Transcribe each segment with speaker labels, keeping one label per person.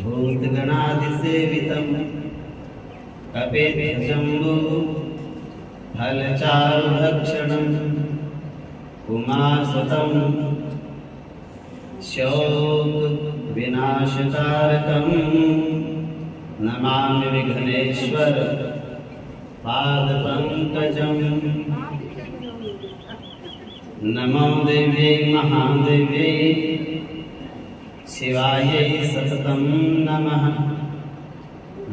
Speaker 1: भूतगणादिसेवितं कपेशम्भो फलचारुभक्षणं उमासुतं शोकविनाशकारकं नमामि विघ्नेश्वर पादपङ्कजं। नमो देव्यै महादेव्यै शिवायै सततं नमः।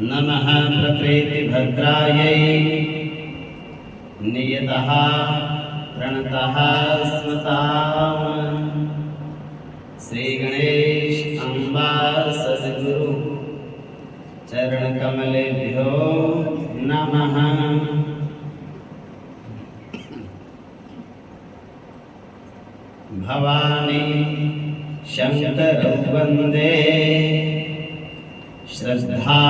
Speaker 1: नमः प्रकृतिभद्रायै नियतः प्रणतः स्मताम्। श्री गणेश अम्बा सद्गुरु चरणकमलेभ्यो नमः। भवानी शंकरौ वन्दे श्रद्धा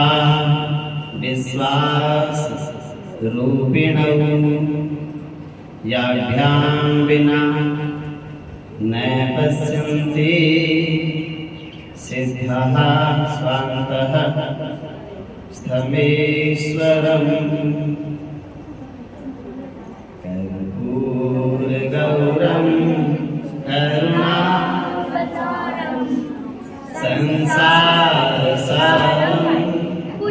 Speaker 1: विश्वास रूपिणौ याभ्यां विना न पश्यन्ति सिद्धः स्वान्तः स्थमेश्वरम्। कर्पूरगौरं करुणावतारं संसारसारं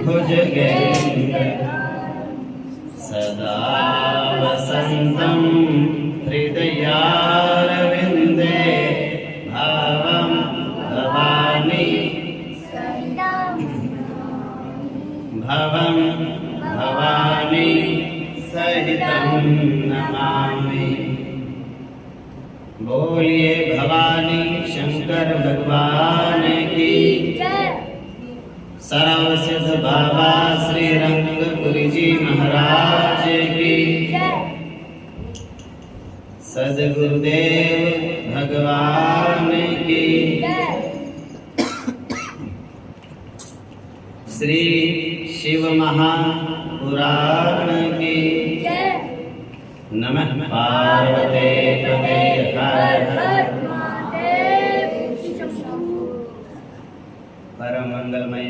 Speaker 1: भुजगेन्द्रहारं सदा वसन्तं हृदयारविन्दे भावं भवानी भवं भवानी सहितं नमामि। बोलिए भवानी शंकर भगवान की। सर्वसिद्ध बाबा श्री रंगपुरी जी महाराज की। सद्गुरुदेव भगवान की। श्री शिव महापुराण की। नमः पार्वते पते हर हर महादेव। परम मंगलमय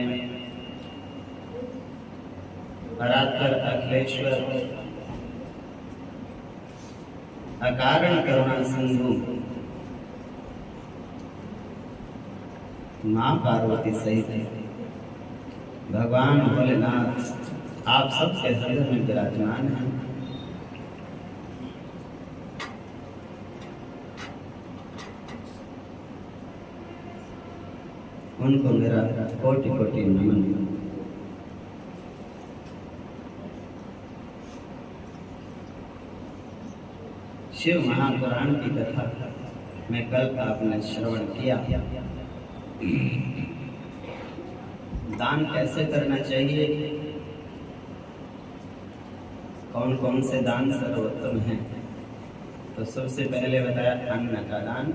Speaker 1: परात्पर अखिलेश्वर अकारण करुणा सिंधु मां पार्वती सहित भगवान भोलेनाथ आप सबके हृदय में विराजमान हैं। उनको मेरा कोटि कोटि नमन। शिव महापुराण की कथा में कल आपने श्रवण किया। दान कैसे करना चाहिए, कौन कौन से दान सर्वोत्तम हैं। तो सबसे पहले बताया अन्न का दान।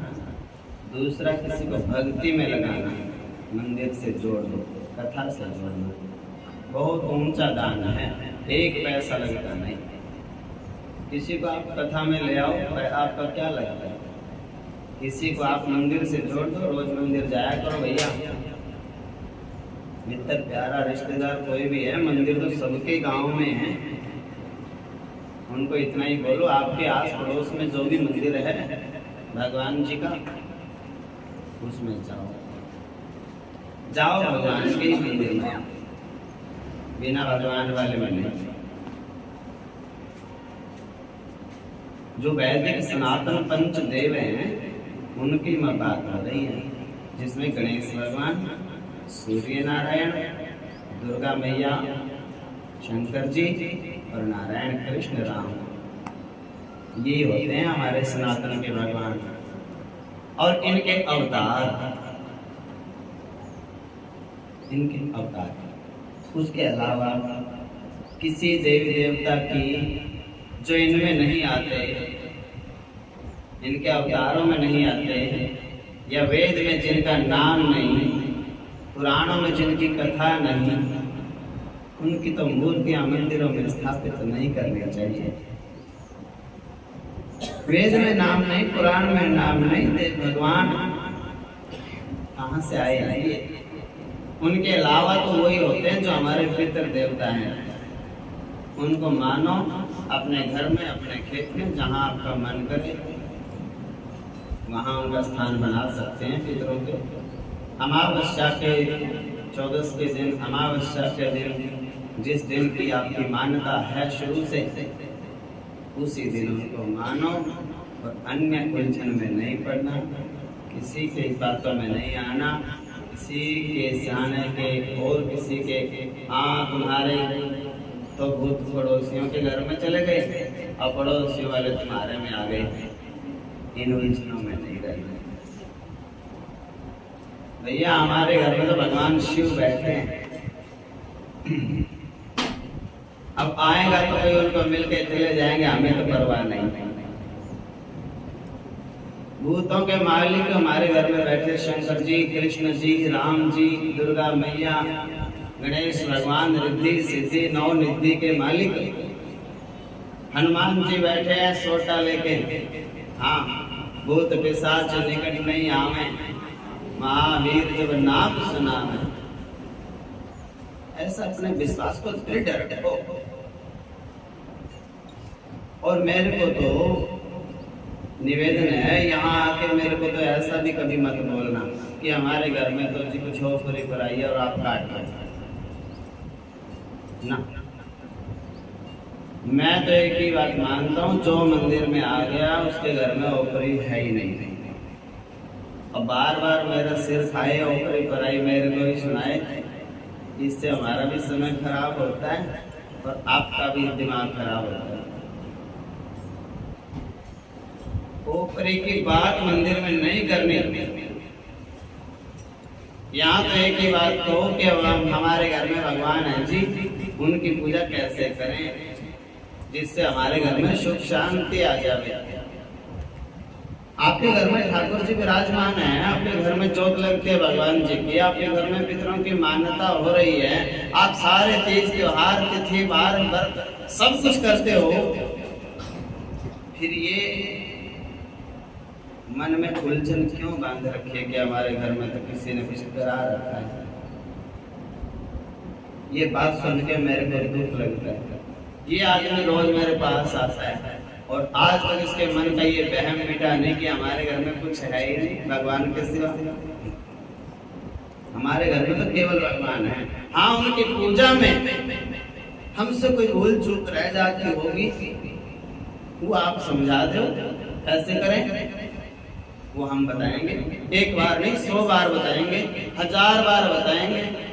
Speaker 1: दूसरा किसी को भक्ति में लगाना, मंदिर से जोड़ दो, कथा से जोड़ना, बहुत ऊंचा दान है, एक पैसा लगता नहीं। किसी को आप कथा में ले आओ, आपका क्या लगता है। किसी को आप मंदिर से जोड़ दो, रोज मंदिर जाया करो भैया। मित्र प्यारा रिश्तेदार कोई भी है, मंदिर तो सबके गांव में है। उनको इतना ही बोलो, आपके आस पड़ोस में जो भी मंदिर है भगवान जी का, उसमें जाओ जाओ भगवान के ही मंदिर में, बिना भगवान वाले में नहीं। जो वैदिक सनातन पंच देव हैं उनकी मैं बात हो रही है, जिसमें गणेश भगवान, सूर्य नारायण, दुर्गा मैया, शंकर जी और नारायण कृष्ण राम, ये होते हैं हमारे सनातन के भगवान और इनके अवतार। उसके अलावा किसी देवी देवता की जो इनमें नहीं आते, इनके अवतारों में नहीं आते, या वेद में जिनका नाम नहीं, पुराणों में जिनकी कथा नहीं, उनकी तो मूर्तियां मंदिरों में स्थापित नहीं करनी चाहिए। वेद में नाम नहीं, पुराण में नाम नहीं, तो भगवान कहाँ से आए हैं? उनके अलावा तो वही होते हैं जो हमारे पितृ देवता हैं। उनको मानो अपने घर में, अपने खेत में, जहाँ आपका मन करे वहाँ उनका स्थान बना सकते हैं पितरों के। अमावस्या के 14 के दिन, अमावस्या के दिन, जिस दिन की आपकी मान्यता है शुरू से, उसी दिन उनको मानो और अन्य उलझन में नहीं पड़ना, किसी के बातों में नहीं आना, किसी के जाने के और किसी के तुम्हारे तो भूत पड़ोसियों के घर में चले गए और पड़ोसियों वाले तुम्हारे में आ गए, इन उलझनों में नहीं रहना। भैया हमारे घर में तो भगवान शिव बैठे हैं, अब आएगा तो कोई उनको मिलके चले जाएंगे, हमें तो परवाह नहीं। भूतों के मालिक हमारे घर में बैठे शंकर जी, कृष्ण जी, राम जी, दुर्गा मैया, गणेश भगवान, रिद्धि सिद्धि नौ निधि के मालिक, हनुमान जी बैठे हैं सोटा लेके। हाँ, भूत पिशाच निकट नहीं आवे, महावीर जब नाम सुना है। ऐसा अपने विश्वास को दृढ़ रखो। और मेरे को तो निवेदन है, यहाँ आके मेरे को तो ऐसा भी कभी मत बोलना कि हमारे घर में तो जी कुछ हो पूरी कराई और आप काट ना। मैं तो एक ही बात मानता हूँ, जो मंदिर में आ गया उसके घर में ओपरी है ही नहीं। और बार बार मेरा सिर खाए ओपरी पराई मेरे को ही सुनाए, इससे हमारा भी समय खराब होता है और आपका भी दिमाग खराब होता है। ओपरी की बात मंदिर में नहीं करनी। यहाँ तो एक ही बात कहो कि हमारे घर में भगवान है जी, उनकी पूजा कैसे करें जिससे हमारे घर में सुख शांति आ जाए। आपके घर में ठाकुर जी विराजमान है, आपके घर में जोत लगती है भगवान जी की, आपके घर में पितरों की मान्यता हो रही है, आप सारे तीज त्योहार तिथि वार व्रत सब कुछ करते हो, फिर ये मन में उलझन क्यों बांध रखी है कि हमारे घर में तो किसी ने कुछ करा रखा है? ये बात सुन के मेरे को दुख लगता है। ये आदमी रोज मेरे पास आता है और आज तक इसके मन का ये वहम मिटा नहीं कि हमारे घर में कुछ है ही नहीं भगवान के सिवा। हमारे घर में तो केवल भगवान है। हाँ, उनकी पूजा में हमसे कोई भूल चूक रह जाती होगी, वो आप समझा दो कैसे करें, वो हम बताएंगे। एक बार नहीं 100 बार बताएंगे, 1000 बार बताएंगे।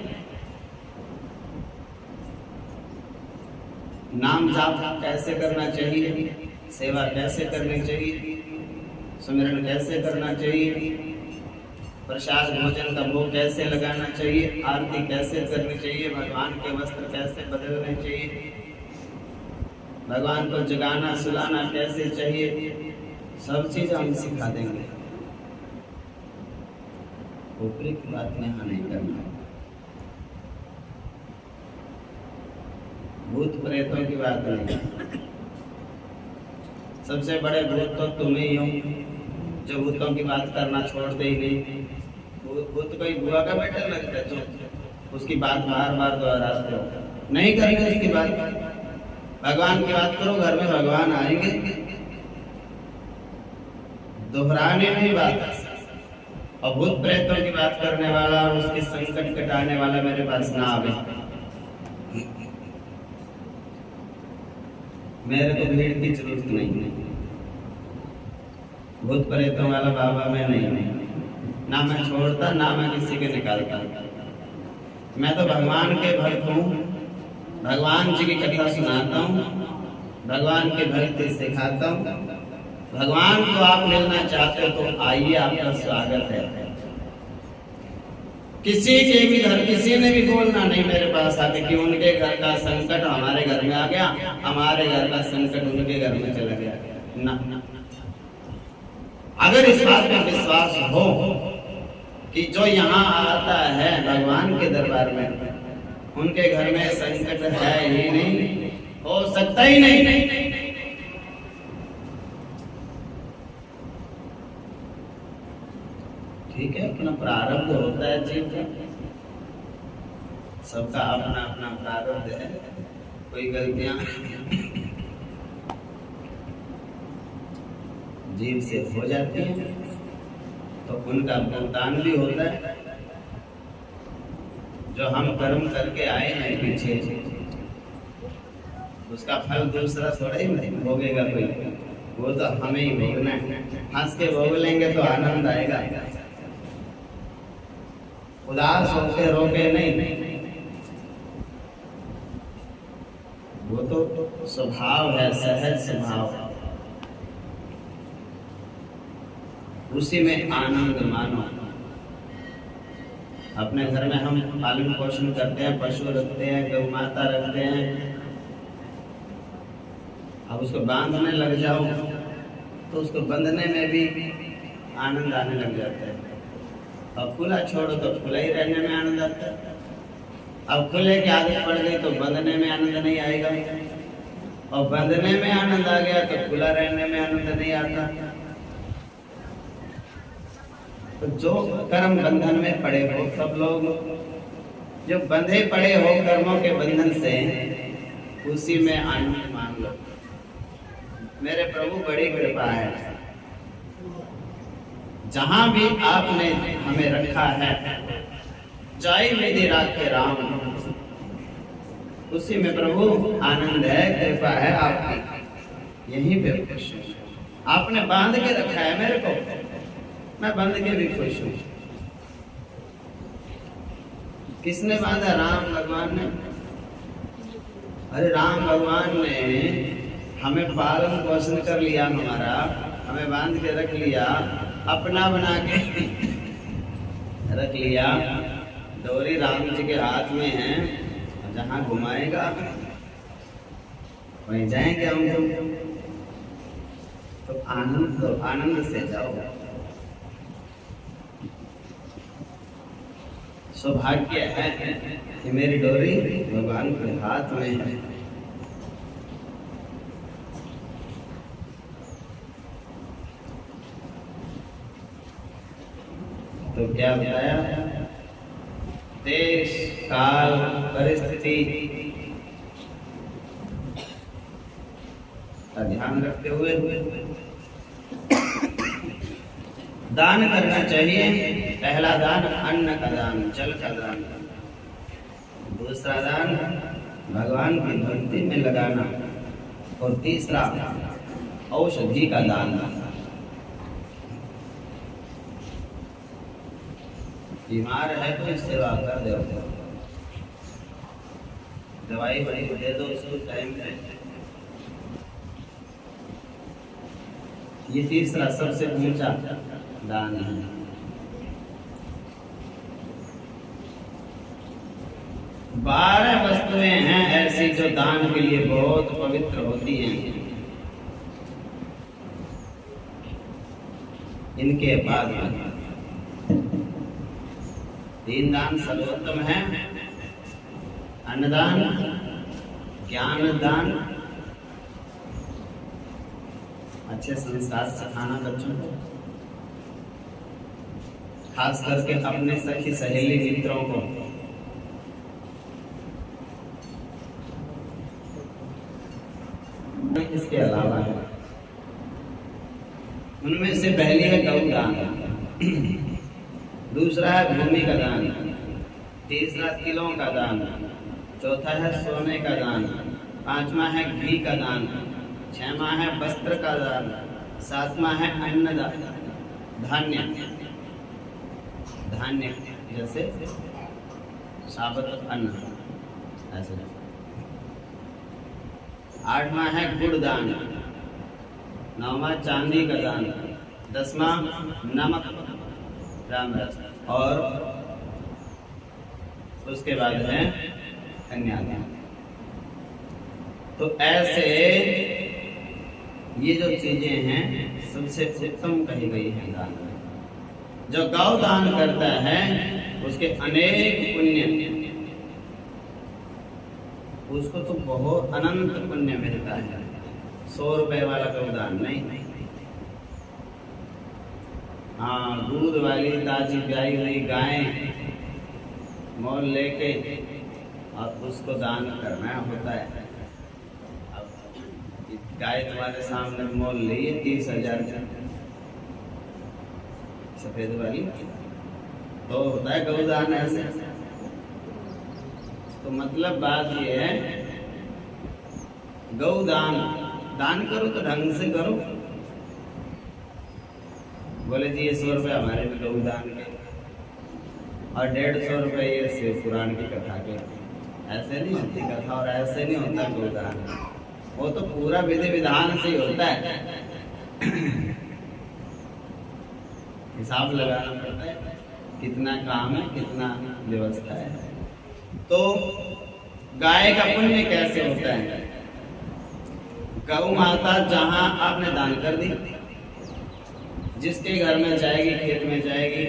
Speaker 1: नाम जाप कैसे करना चाहिए, सेवा कैसे करनी चाहिए, सुमिरन कैसे करना चाहिए, प्रसाद भोजन का भोग कैसे लगाना चाहिए, आरती कैसे करनी चाहिए, भगवान के वस्त्र कैसे बदलने चाहिए, भगवान को जगाना सुलाना कैसे चाहिए, सब चीज हम सिखा देंगे। ऊपरी की बात में यहाँ नहीं करना। भूत प्रेतों की बात नहीं। सबसे बड़े भूत तो तुम ही हो जो भूतों की बात करना छोड़ते ही नहीं। भूत कोई बुआ का बेटा लगता है जो उसकी बात बार बार दोहराते हो। नहीं करेंगे उसकी बात, भगवान की बात करो, घर में भगवान आएंगे। दोहराने नहीं बात। और भूत प्रेतों की बात करने वाला और उसके संकट कटाने वाला मेरे पास ना आवे। मेरे को भीड़ की जरूरत नहीं। भूत प्रेतों वाला बाबा मैं नहीं, ना मैं छोड़ता ना मैं किसी के निकालता। मैं तो भगवान के भक्त हूँ, भगवान जी की कथा सुनाता हूँ, भगवान की भक्ति सिखाता हूँ। भगवान को आप मिलना चाहते हो तो आइए, आपका स्वागत है। किसी के भी घर किसी ने भी बोलना नहीं मेरे पास आके कि उनके घर का संकट हमारे घर में आ गया, हमारे घर का संकट उनके घर में चला गया। ना, अगर इस बात में विश्वास हो कि जो यहाँ आता है भगवान के दरबार में, उनके घर में संकट है ही नहीं, हो सकता ही नहीं। ठीक है, अपना प्रारब्ध होता है जीव का, सबका अपना अपना प्रारब्ध है। कोई गलतियां जीव से हो जाती है तो उनका भुगतान भी होता है। जो हम कर्म करके आए हैं पीछे, उसका फल दूसरा थोड़ा ही भोगेगा कोई, वो तो हमें ही भोगना है। हंस के भोग लेंगे तो आनंद आएगा, उदास होके रोके नहीं, वो तो स्वभाव है, सहज स्वभाव, उसी में आनंद मानो। अपने घर में हम पालन पोषण करते हैं, पशु रखते हैं, गौ माता रखते हैं, अब उसको बांधने लग जाओ तो उसको बंधने में भी आनंद आने लग जाता है। अब खुला छोड़ो तो खुला ही रहने में आनंद आता है। अब खुले की आदत पड़ गई तो बंधने में आनंद नहीं आएगा, और बंधने में आनंद आ गया तो खुला रहने में आनंद नहीं आता। तो जो कर्म बंधन में पड़े हो, सब लोग जो बंधे पड़े हो कर्मों के बंधन से, उसी में आनंद मान लो। मेरे प्रभु बड़ी कृपा है, जहां भी आपने हमें रखा है, जाई विधि राखे राम, उसी में प्रभु आनंद है, कृपा है आपकी, यहीं पे खुश हूं। आपने बांध के रखा है मेरे को, मैं बंध के भी खुश हूं। किसने बांधा? राम भगवान ने। अरे राम भगवान ने हमें पालन पोषण कर लिया, हमारा हमें बांध के रख लिया, अपना बना के रख लिया। डोरी राम जी के हाथ में है, जहां घुमाएगा वहीं जाएंगे हम। तो आनंद से जाओ। सौभाग्य है कि मेरी डोरी भगवान के हाथ में है। तो क्या बताया? देश काल परिस्थिति का ध्यान रखते हुए दान करना चाहिए। पहला दान अन्न का दान, जल का दान। दूसरा दान भगवान की भक्ति में लगाना, और तीसरा औषधि का दान। बीमार है तो सेवा कर दो, दवाई बड़ी दे दो उसको टाइम पे। ये तीसरा सबसे ऊंचा दान है। बारह वस्तुएं हैं ऐसी जो दान के लिए बहुत पवित्र होती हैं। इनके बाद तीन दान सर्वोत्तम है: अन्नदान, ज्ञान दान, अच्छे संस्कार सिखाना बच्चों को, खास करके अपने सखी सहेली मित्रों को। इसके अलावा है, उनमें से पहली है गौ दान, दूसरा है भूमि का दान, तीसरा तिलों का दान, चौथा है सोने का दान, पांचवा है घी का दान, छठवां है वस्त्र का दान, सातवां है अन्न दान, धान्य धान्य जैसे साबुत अन्न ऐसे। आठवां है गुड़ दान, नौवां चांदी का दान, दसवां नमक राम रस, और उसके बाद है कन्यादान। तो ऐसे ये जो चीजें हैं सबसे उत्तम कही गई है दान। जो गौ दान करता है उसके अनेक पुण्य, उसको तो बहुत अनंत पुण्य मिलता है। 100 रुपए वाला गौदान नहीं। हाँ, दूध वाली ताजी ब्याई हुई गाय मोल लेके और उसको दान करना होता है। अब गाय तुम्हारे सामने मोल ली है 30,000 का, सफेद वाली, तो होता है गौदान ऐसे। तो मतलब बात ये है, गौदान दान करो तो ढंग से करो। बोले जी ये 100 रुपये हमारे भी गौदान के और 150 रुपये ये शिव पुराण की कथा के। ऐसे नहीं होती कथा और ऐसे नहीं होता गौदान। वो तो पूरा विधि विधान से ही होता है। हिसाब लगाना पड़ता है कितना काम है, कितना व्यवस्था है। तो गाय का पुण्य कैसे होता है? गौ माता जहां आपने दान कर दी, जिसके घर में जाएगी, खेत में जाएगी,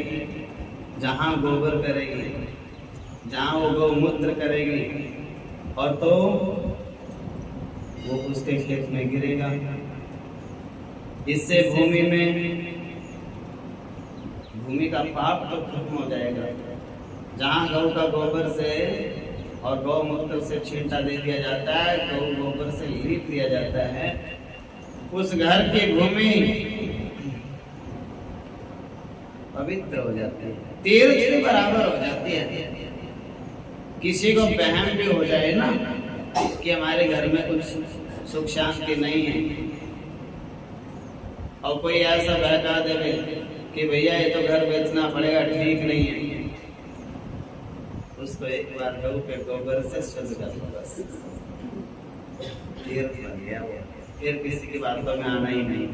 Speaker 1: जहां गोबर करेगी, जहां वो गौमूत्र करेगी, और तो वो उसके खेत में गिरेगा। इससे भूमि का पाप तो खत्म हो जाएगा। जहाँ गौ का गोबर से और गौमूत्र से छींटा दे दिया जाता है, गौ गोबर से लीप दिया जाता है, उस घर की भूमि पवित्र हो जाती है, तीर्थ के बराबर हो जाती है। किसी को वहम भी हो जाए ना कि हमारे घर में कुछ सुख शांति नहीं है, और कोई ऐसा बहका देवे कि भैया ये तो घर बेचना पड़ेगा, ठीक नहीं है, उसको एक बार गौ के गोबर से शुद्ध कर लो, बस तीर्थ बन गया वो। फिर किसी की बातों में आना ही नहीं।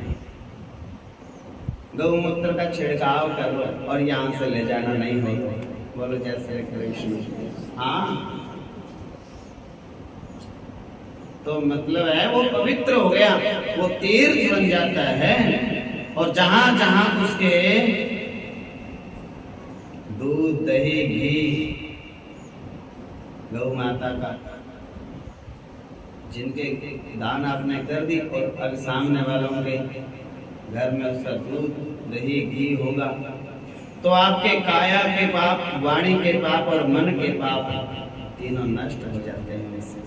Speaker 1: गौमूत्र का छिड़काव कर लो और यहाँ से ले जाना नहीं हो। बोलो जैसे कृष्ण। हाँ, तो मतलब है वो पवित्र हो गया, वो तीर्थ बन जाता है। और जहां जहां उसके दूध, दही, घी गौ माता का जिनके दान आपने कर दी, और अब सामने वालों के घर में उसका दूध, दही, घी होगा, तो आपके काया के पाप, वाणी के पाप और मन के पाप तीनों नष्ट हो जाते हैं। इससे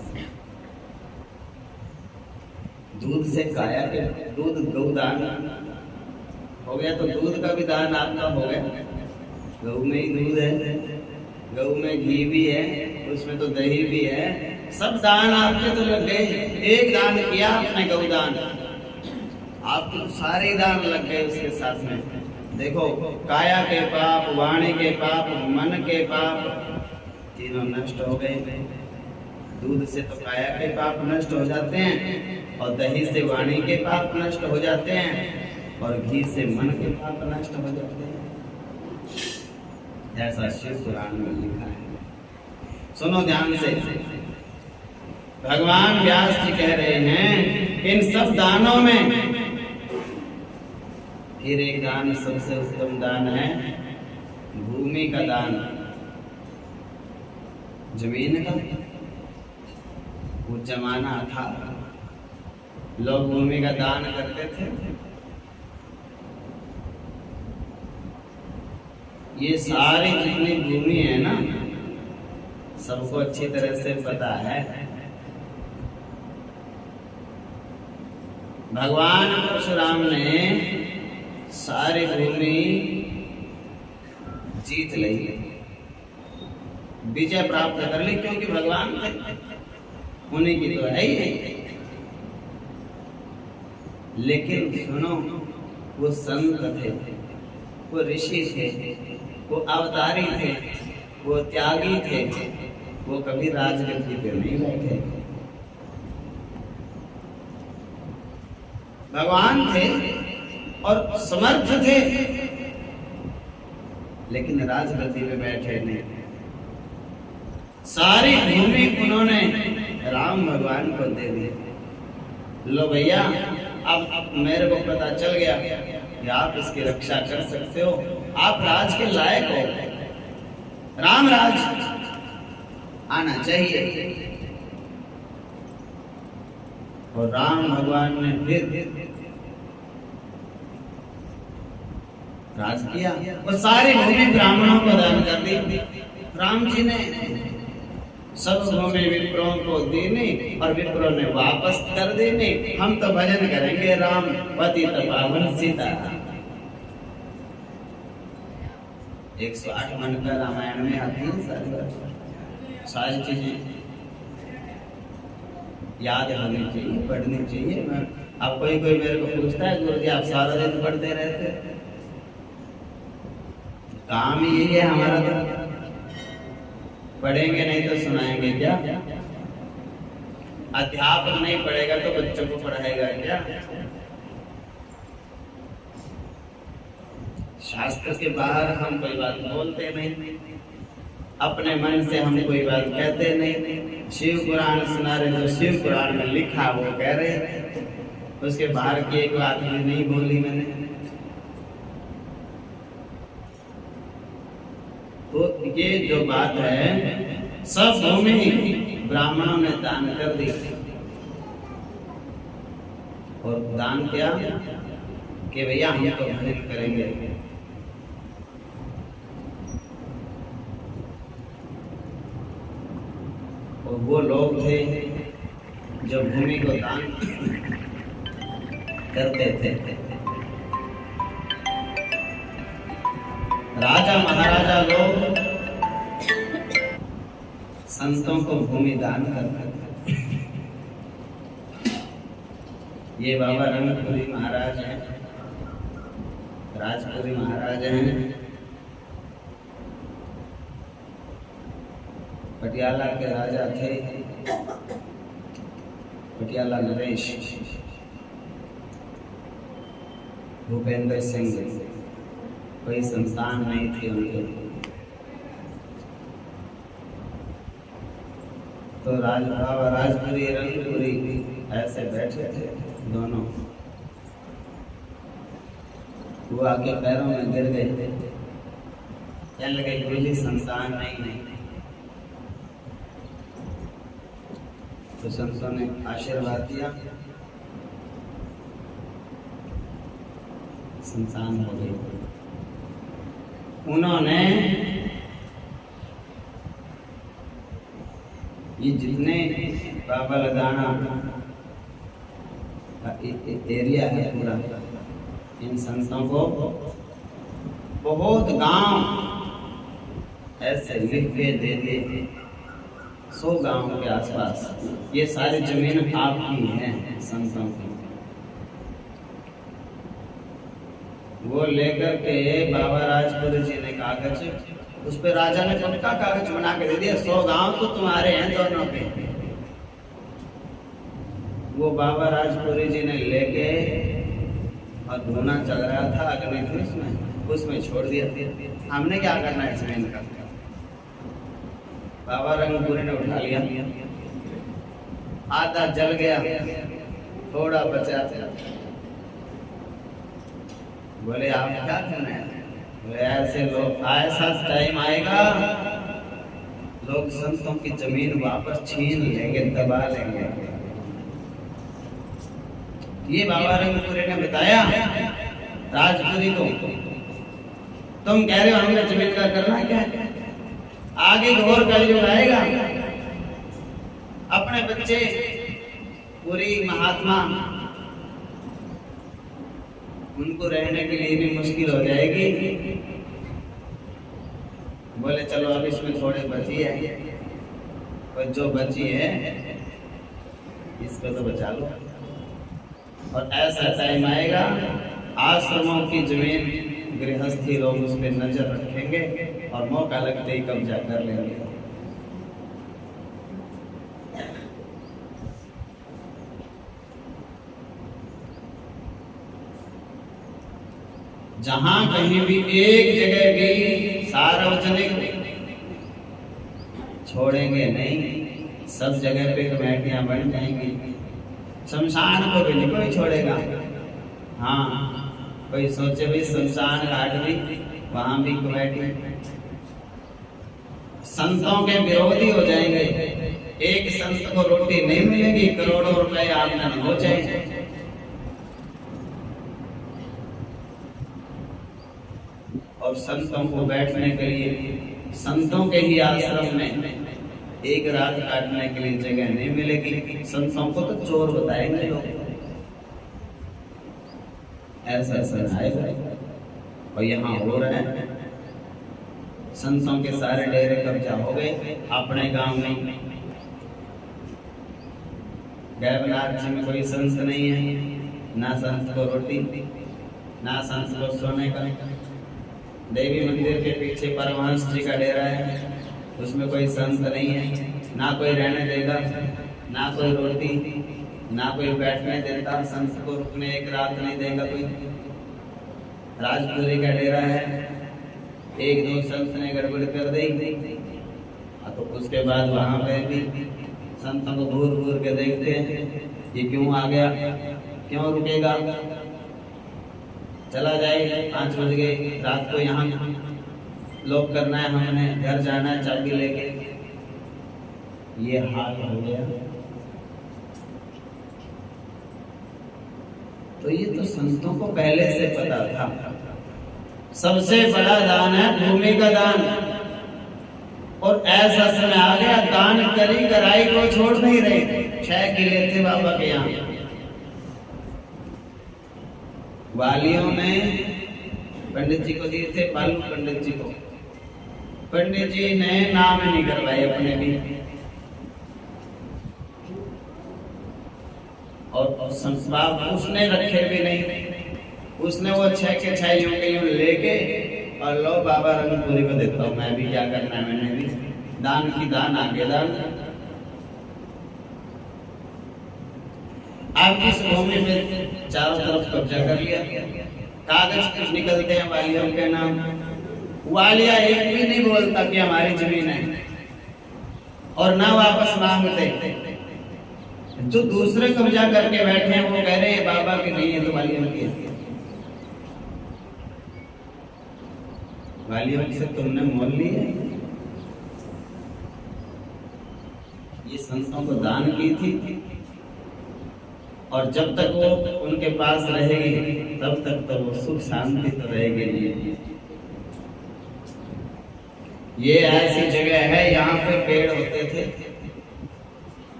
Speaker 1: दूध से काया के दूध गौदान हो गया, तो दूध का भी दान आपका हो गया। गौ में ही दूध है, गौ में घी भी है, उसमें तो दही भी है, सब दान आपके तो लग गए। एक दान किया आपने गौदान, आपके सारे दान लग गए उसके साथ में। देखो, काया के पाप, वाणी के पाप, मन के पाप तीनों नष्ट हो गए। दूध से तो काया के पाप नष्ट हो जाते हैं, और दही से वाणी के पाप नष्ट हो जाते हैं, और घी से मन के पाप नष्ट हो जाते हैं, जैसा शिव पुराण में लिखा है। सुनो ध्यान से, भगवान व्यास जी कह रहे हैं इन सब दानों में फिर एक दान सबसे उत्तम दान है भूमि का दान, जमीन का। वो जमाना था लोग भूमि का दान करते थे। ये सारी जितनी भूमि है ना, सबको अच्छी तरह से पता है। भगवान परशुराम ने सारी भूमि जीत ली, विजय प्राप्त कर ली, क्योंकि भगवान थे, उन्हीं की तो है ही। लेकिन सुनो, वो संत थे, वो ऋषि थे, वो अवतारी थे, वो त्यागी थे, वो कभी राजगद्दी पे नहीं बैठे। भगवान थे और समर्थ थे, लेकिन राजगद्दी पे बैठे नहीं। सारी भूमि उन्होंने राम भगवान को दे दी। लो भैया, अब मेरे को पता चल गया कि आप इसकी रक्षा कर सकते हो, आप राज के लायक हो, राम राज आना चाहिए। और राम भगवान ने फिर राज किया, वो सारी भूमि ब्राह्मणों को दान कर दी। राम जी ने सब भूमि विप्रों को दी नहीं और विप्रों ने वापस कर दी नहीं। हम तो भजन करेंगे राम पतित पावन सीता। 108 मन का रामायण में आती है सारी चीजें याद होनी चाहिए, पढ़नी चाहिए। अब कोई मेरे को पूछता है गुरु जी आप सारा दिन पढ़ते रहते, काम ही यही है हमारा, तो पढ़ेंगे नहीं तो सुनाएंगे क्या? अध्यापक नहीं पढ़ेगा तो बच्चों को पढ़ाएगा क्या? शास्त्र के बाहर हम कोई बात बोलते नहीं, अपने मन से हम कोई बात कहते नहीं। शिव पुराण सुना रहे, जो शिव पुराण में लिखा वो कह रहे, उसके बाहर की एक बात भी नहीं बोली मैंने। तो ये जो बात है सब भूमि ब्राह्मणों ने दान कर दी। और दान क्या कि भैया हम तो भजन करेंगे। और वो लोग थे जो भूमि को दान करते थे। राजा महाराजा लोग संतों को भूमि दान करते थे। ये बाबा रंगपुरी महाराज हैं, राजपुरी महाराज हैं, पटियाला के राजा थे, पटियाला नरेश भूपेंद्र सिंह। कोई संतान नहीं थी उनके, तो बाबा राजपुरी रंगपुरी ऐसे बैठे थे दोनों। वो आके पैरों में गिर गए, कहने लगे कोई भी संतान नहीं। तो संतों ने आशीर्वाद दिया, संतान हो गई। उन्होंने ये जितने बाबा लगाना एरिया है पूरा, इन संतों को बहुत गांव ऐसे लिख के दे दे, 100 गांव के आसपास ये सारी जमीन आपकी है संतों की। वो लेकर के बाबा राजपुरी जी ने कागज, उस पे राजा ने पक्का कागज बना के दे दिया, 100 गांव तो तुम्हारे हैं दोनों के। वो बाबा राजपुरी जी ने लेके और धुना चल रहा था अग्नि थी उसमें छोड़ दिया। हमने क्या करना है जमीन का? बाबा रंगपुरी ने उठा लिया, आधा जल गया, थोड़ा बचा। बोले आप क्या करना है? बोले ऐसे लोग, ऐसा टाइम आएगा लोग संतों की जमीन वापस छीन लेंगे, दबा लेंगे। ये बाबा रंगपुरी ने बताया राजपुरी को, तुम कह रहे हो हमने जमीन का करना क्या है? आगे घोर कलयुग आएगा, अपने बच्चे पूरी महात्मा, उनको रहने के लिए भी मुश्किल हो जाएगी। बोले चलो अब इसमें थोड़ी बची है, और जो बची है इसको तो बचा लो। और ऐसा टाइम आएगा आश्रमों की जमीन गृहस्थी लोग उस पर नजर रखेंगे और मौका लगते ही कब्जा कर लेंगे। जहां कहीं भी एक जगह भी सार्वजनिक छोड़ेंगे नहीं, सब जगह पे कमेटियां बन जाएंगी, शमशान को भी नहीं कोई छोड़ेगा। हाँ, कोई सोचे भी शमशान घाट भी, वहां भी कमेटी संतों के विरोधी हो जाएंगे। एक संत को रोटी नहीं मिलेगी, करोड़ों रुपए आमदनी हो जाएगी। और संतों को बैठने के लिए, संतों के ही आश्रम में एक रात काटने के लिए जगह नहीं मिलेगी। संतों को तो चोर बताएंगे लोग, ऐसा सुनाएगा। और यहाँ हो रहा है, संतों के सारे डेरे कब्जा हो गए। अपने गांव में गैबनाथ जी में कोई संत नहीं है, ना संत को रोटी, ना संत को सोने का। देवी मंदिर के पीछे परमहंस जी का डेरा है, उसमें कोई संत नहीं है, ना कोई रहने देगा, ना कोई रोटी, ना कोई बैठने देता, संत को रुकने एक रात नहीं देगा कोई। राजपुरी का डेरा है, एक दो संत ने गड़बड़ कर दी तो उसके बाद वहां पे भी संतों को घूर घूर के देखते हैं, ये क्यों आ गया, क्यों रुकेगा, चला जाए। 5 बज गए रात को, यहाँ लोग करना है, हमने घर जाना है चाबी लेके। ये हाल हो गया। तो ये तो संतों को पहले से पता था। सबसे बड़ा दान है भूमि का दान, और ऐसा समय आ गया दान करी कराई को छोड़ नहीं रहे। 6 किले थे बाबा के यहाँ। वालियों ने पंडित जी को दिए थे, बालू पंडित जी को। पंडित जी ने नाम नहीं करवाए अपने भी, और संस्वाब उसने रखे भी नहीं। उसने वो 6 के 6 यूं लेके और लो बाबा रंगपुरी को देता हूँ, मैं भी क्या करना है, मैंने भी दान की दान, आगे दान। आप इस भूमि में चारों तरफ कब्जा कर लिया। कागज कुछ निकलते हैं वालियों के नाम, वालिया एक भी नहीं बोलता कि हमारी जमीन है, और ना वापस मांगते। जो दूसरे कब्जा करके बैठे हैं वो कह रहे हैं बाबा की नहीं है तो वालियों की है। वालियों से तुमने मोल ली है। ये संतों को दान की थी, और जब तक वो उनके पास रहेगी तब तक तो वो सुख शांति तो रहेगी नहीं। ये ऐसी जगह है, यहाँ पे पेड़ होते थे,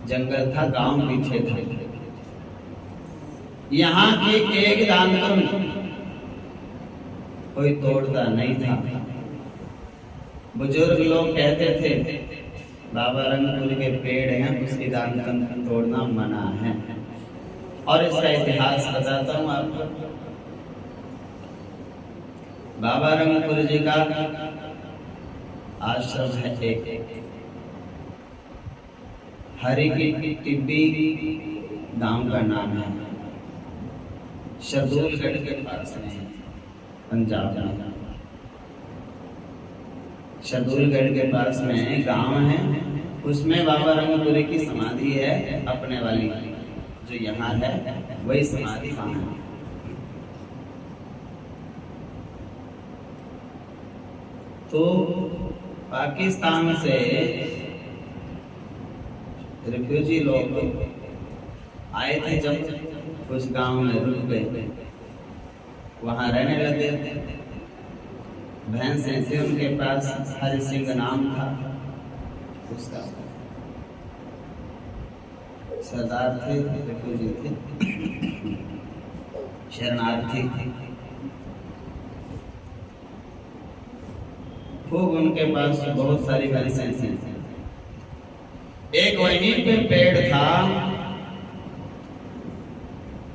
Speaker 1: जंगल था, गांव पीछे था। यहाँ की एक दानतन कोई तोड़ता नहीं था। बुजुर्ग लोग कहते थे बाबा रंगपुरी के पेड़ हैं, उसकी दानतन तोड़ना मना है। और इसका इतिहास बताता हूँ आपको। बाबा रंगपुरी जी का आश्रम है एक, हरि की टिब्बी गांव का नाम है, शहदोलगढ़ के पास में, पंजाब में। शहदोलगढ़ के पास में गांव है, उसमें बाबा रंगपुरी की समाधि है अपने वाली, जो यहाँ है वही समाधि वहां है। तो पाकिस्तान से रिफ्यूजी लोग आए थे, जब उस गांव में रुक गए, वहां रहने लगे। भैंसें थे उनके पास, हरि सिंह नाम था उसका। सरदार थे, रिफ्यूजी थे, शरणार्थी थे। खूब उनके पास बहुत सारी भैंसें थी। एक वहीं पे पेड़ था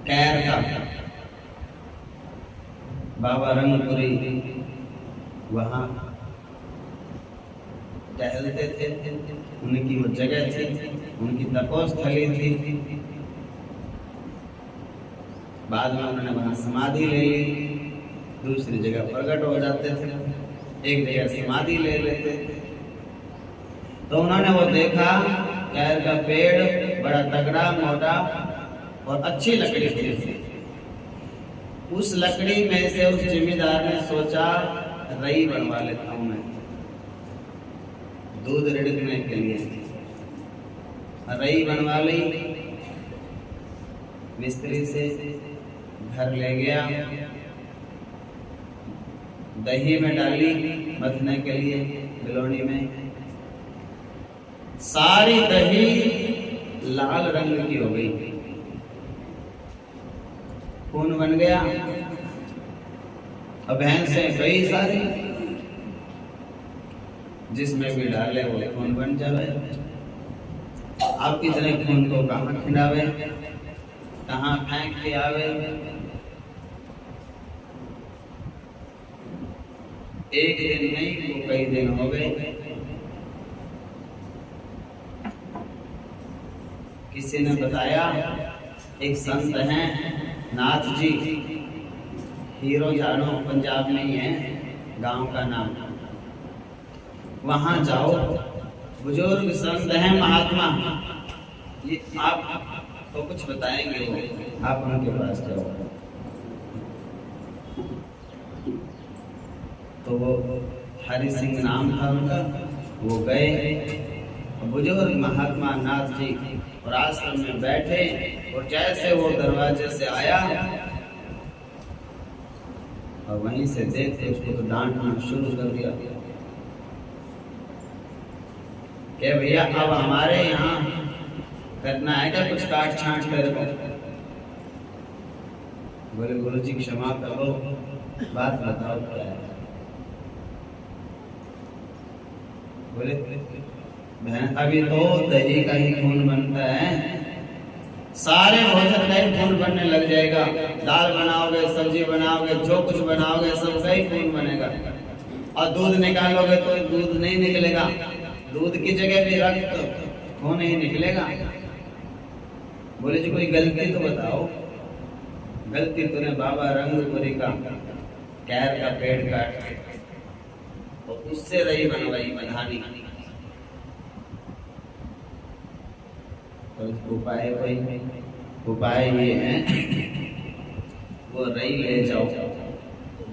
Speaker 1: कैर का। बाबा रंगपुरी वहां टहलते थे, उनकी वो जगह थी, उनकी तपोस्थली थी। बाद में उन्होंने वहां समाधि ले ली, दूसरी जगह प्रकट हो जाते थे, एक जगह समाधि ले लेते थे। तो उन्होंने वो देखा कैर का पेड़ बड़ा तगड़ा मोटा, और अच्छी लकड़ी थी। उस लकड़ी में से उस जिम्मेदार ने सोचा रई बनवा लेता हूं मैं दूध रिड़कने के लिए। रई बनवा ली, मिस्त्री से घर ले गया, दही में डाली मथने के लिए बिलोनी में। सारी दही लाल रंग की हो गई, खून बन गया। अब भैंसें कई सारी, जिसमें भी डाले वो खून बन जावे। आप इतने खून को कहाँ खिंडावे, कहाँ फेंक के आवे। एक दिन नहीं वो कई दिन हो गए। किसी ने बताया एक संत हैं नाथ जी, हीरो जानो, पंजाब में ही है गांव का नाम। वहां जाओ, बुजुर्ग संत हैं, महात्मा। ये आप तो कुछ बताएंगे वो, आप उनके पास जाओ। तो वो हरि सिंह नाम था उनका। वो गए, बुजुर्ग महात्मा नाथ जी और आश्रम में बैठे, और जैसे वो दरवाजे से आया और वहीं से देखते उसको तो डांटना शुरू कर दिया कि भैया अब हमारे यहाँ करना है क्या कुछ काट छांट कर। बोले गुरु जी क्षमा करो, बात बताओ क्या है। बोले बहन अभी तो दही का ही खून बनता है, सारे भोजन का ही खून बनने लग जाएगा। दाल बनाओगे, सब्जी बनाओगे, जो कुछ बनाओगे सब का ही खून बनेगा। और दूध निकालोगे तो दूध नहीं निकलेगा, दूध की जगह भी रक्त खून नहीं निकलेगा। बोले जी कोई गलती तो बताओ। गलती तूने बाबा रंगपुरी का कैर का पेड़ काट के तो उससे रही बनवाई बधानी। तो उपाय ये है, वो रई ले जाओ,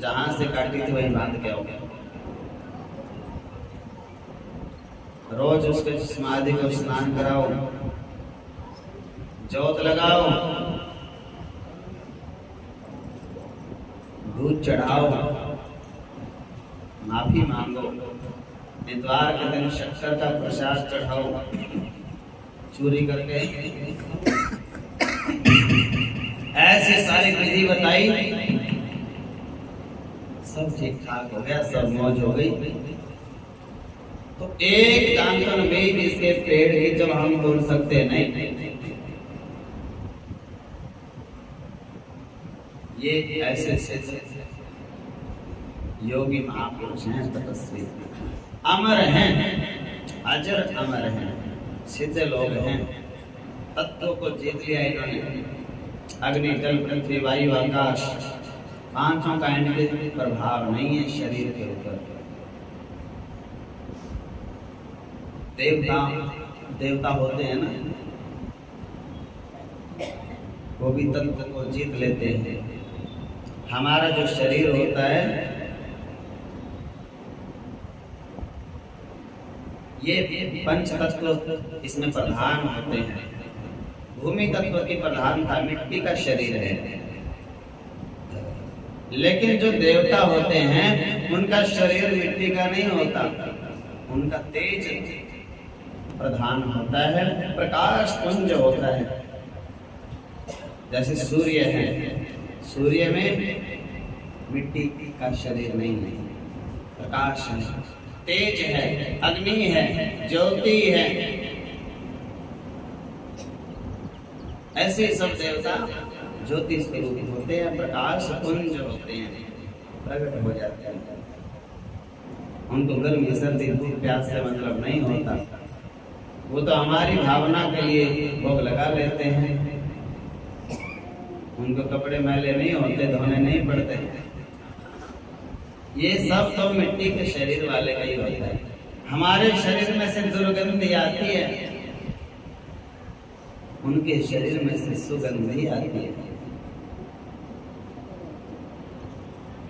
Speaker 1: जहां से काटी थी वही बांध के आओ। रोज उसके समाधि को स्नान कराओ, जोत लगाओ, दूध चढ़ाओ, माफी मांगो। इतवार के दिन शक्कर का प्रसाद चढ़ाओ चोरी करके। ऐसी सारी विधि बताई, सब ठीक ठाक हो गया, सब मौज हो गई। तो एक दांतन में इसके पेड़ की जब हम तोड़ सकते नहीं, ये ऐसे योगी महापुरुष हैं, तपस्वी अमर हैं, अजर अमर हैं, सिद्ध लोग हैं। तत्वों को जीत लिया इन्होंने। अग्नि जल पृथ्वी वायु आकाश, पांचों का इनके प्रभाव नहीं है शरीर के ऊपर। देवता होते हैं ना, वो भी तत्व को जीत लेते हैं। हमारा जो शरीर होता है ये पंच तत्व इसमें प्रधान होते हैं। भूमि तत्व की प्रधानता मिट्टी का शरीर है, लेकिन जो देवता होते हैं उनका शरीर मिट्टी का नहीं होता, उनका तेज प्रधान होता है, प्रकाश पुंज होता है। जैसे सूर्य है, सूर्य में मिट्टी का शरीर नहीं है, प्रकाश है, तेज है, अग्नि है, ज्योति है। ऐसे सब देवता ज्योति स्वरूप होते हैं, प्रकाश पुंज होते हैं, प्रकट हो जाते हैं। उनको गर्मी सर्दी धूप प्यास से मतलब नहीं होता, वो तो हमारी भावना के लिए भोग लगा लेते हैं। उनको कपड़े मैले नहीं होते, धोने नहीं पड़ते। ये सब तो मिट्टी के शरीर वाले का ही होता है। हमारे शरीर में से दुर्गंध आती है, उनके शरीर में से सुगंध ही आती है।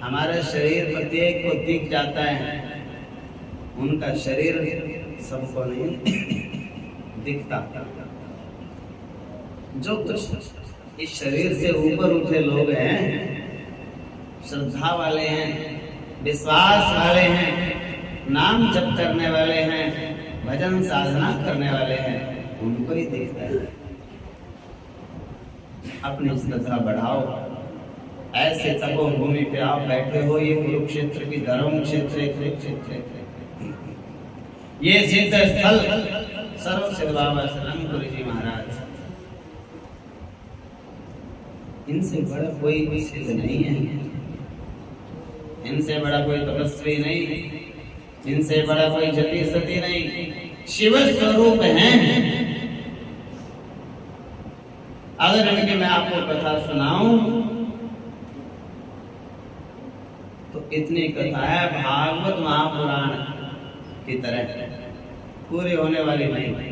Speaker 1: हमारा शरीर प्रत्येक को दिख जाता है, उनका शरीर सबको नहीं दिखता। जो कुछ इस शरीर से ऊपर उठे लोग हैं, श्रद्धा वाले हैं, विश्वास वाले हैं, नाम जप करने वाले हैं, भजन साधना करने वाले हैं, उनको ही देखता है। अपनी श्रद्धा बढ़ाओ। ऐसे तपोभूमि पे आप बैठे हो, ये कुरुक्षेत्र की धर्म क्षेत्र है, कुरुक्षेत्र ये सिद्ध स्थल सर्व सिद्ध बाबा शरण गुरु जी महाराज। इनसे बड़ा कोई सिद्ध नहीं है, इनसे बड़ा कोई तपस्वी नहीं, इनसे बड़ा कोई जति सती नहीं, शिव स्वरूप हैं। अगर इनकी मैं आपको कथा सुनाऊं तो इतनी कथा है भागवत महापुराण की तरह, पूरी होने वाली नहीं।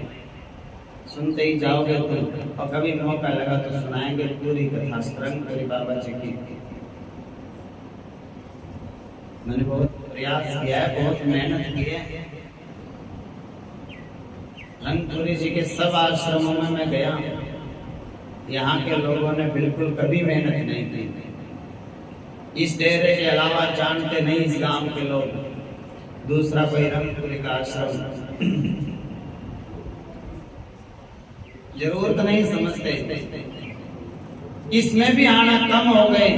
Speaker 1: सुनते ही जाओगे तुम, और कभी मौका लगा तो सुनाएंगे पूरी कथा श्रृंगगिरी बाबा जी की। मैंने बहुत प्रयास किया है, बहुत मेहनत की है। रंगपुरी जी के सब आश्रमों में मैं गया, यहाँ के लोगों ने बिल्कुल कभी मेहनत नहीं की। इस डेरे के अलावा जानते नहीं इस गांव के लोग दूसरा कोई रंगपुरी का आश्रम, जरूरत नहीं समझते। इसमें भी आना कम हो गए।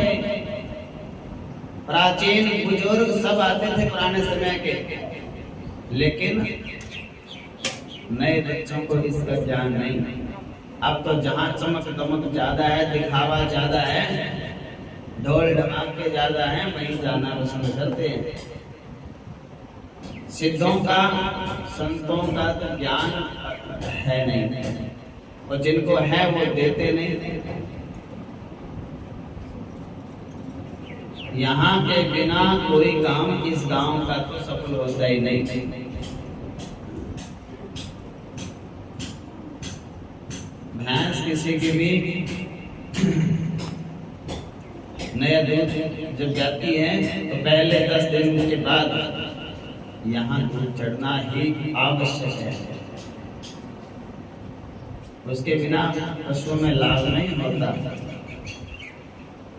Speaker 1: प्राचीन बुजुर्ग सब आते थे पुराने समय के, लेकिन नए बच्चों को इसका ज्ञान नहीं। अब तो जहाँ चमक दमक ज्यादा है, दिखावा ज्यादा है, ढोल ढमाके ज्यादा है, वहीं जाना पसंद करते हैं। सिद्धों का, संतों का तो ज्ञान है नहीं, और जिनको है वो देते नहीं। यहाँ के बिना कोई काम इस गांव का तो सफल होता ही नहीं। भैंस किसी की भी नया दूध जब जाती है तो पहले 10 दिन के बाद यहाँ दूध चढ़ना ही आवश्यक है। उसके बिना पशुओं में लाभ नहीं होता।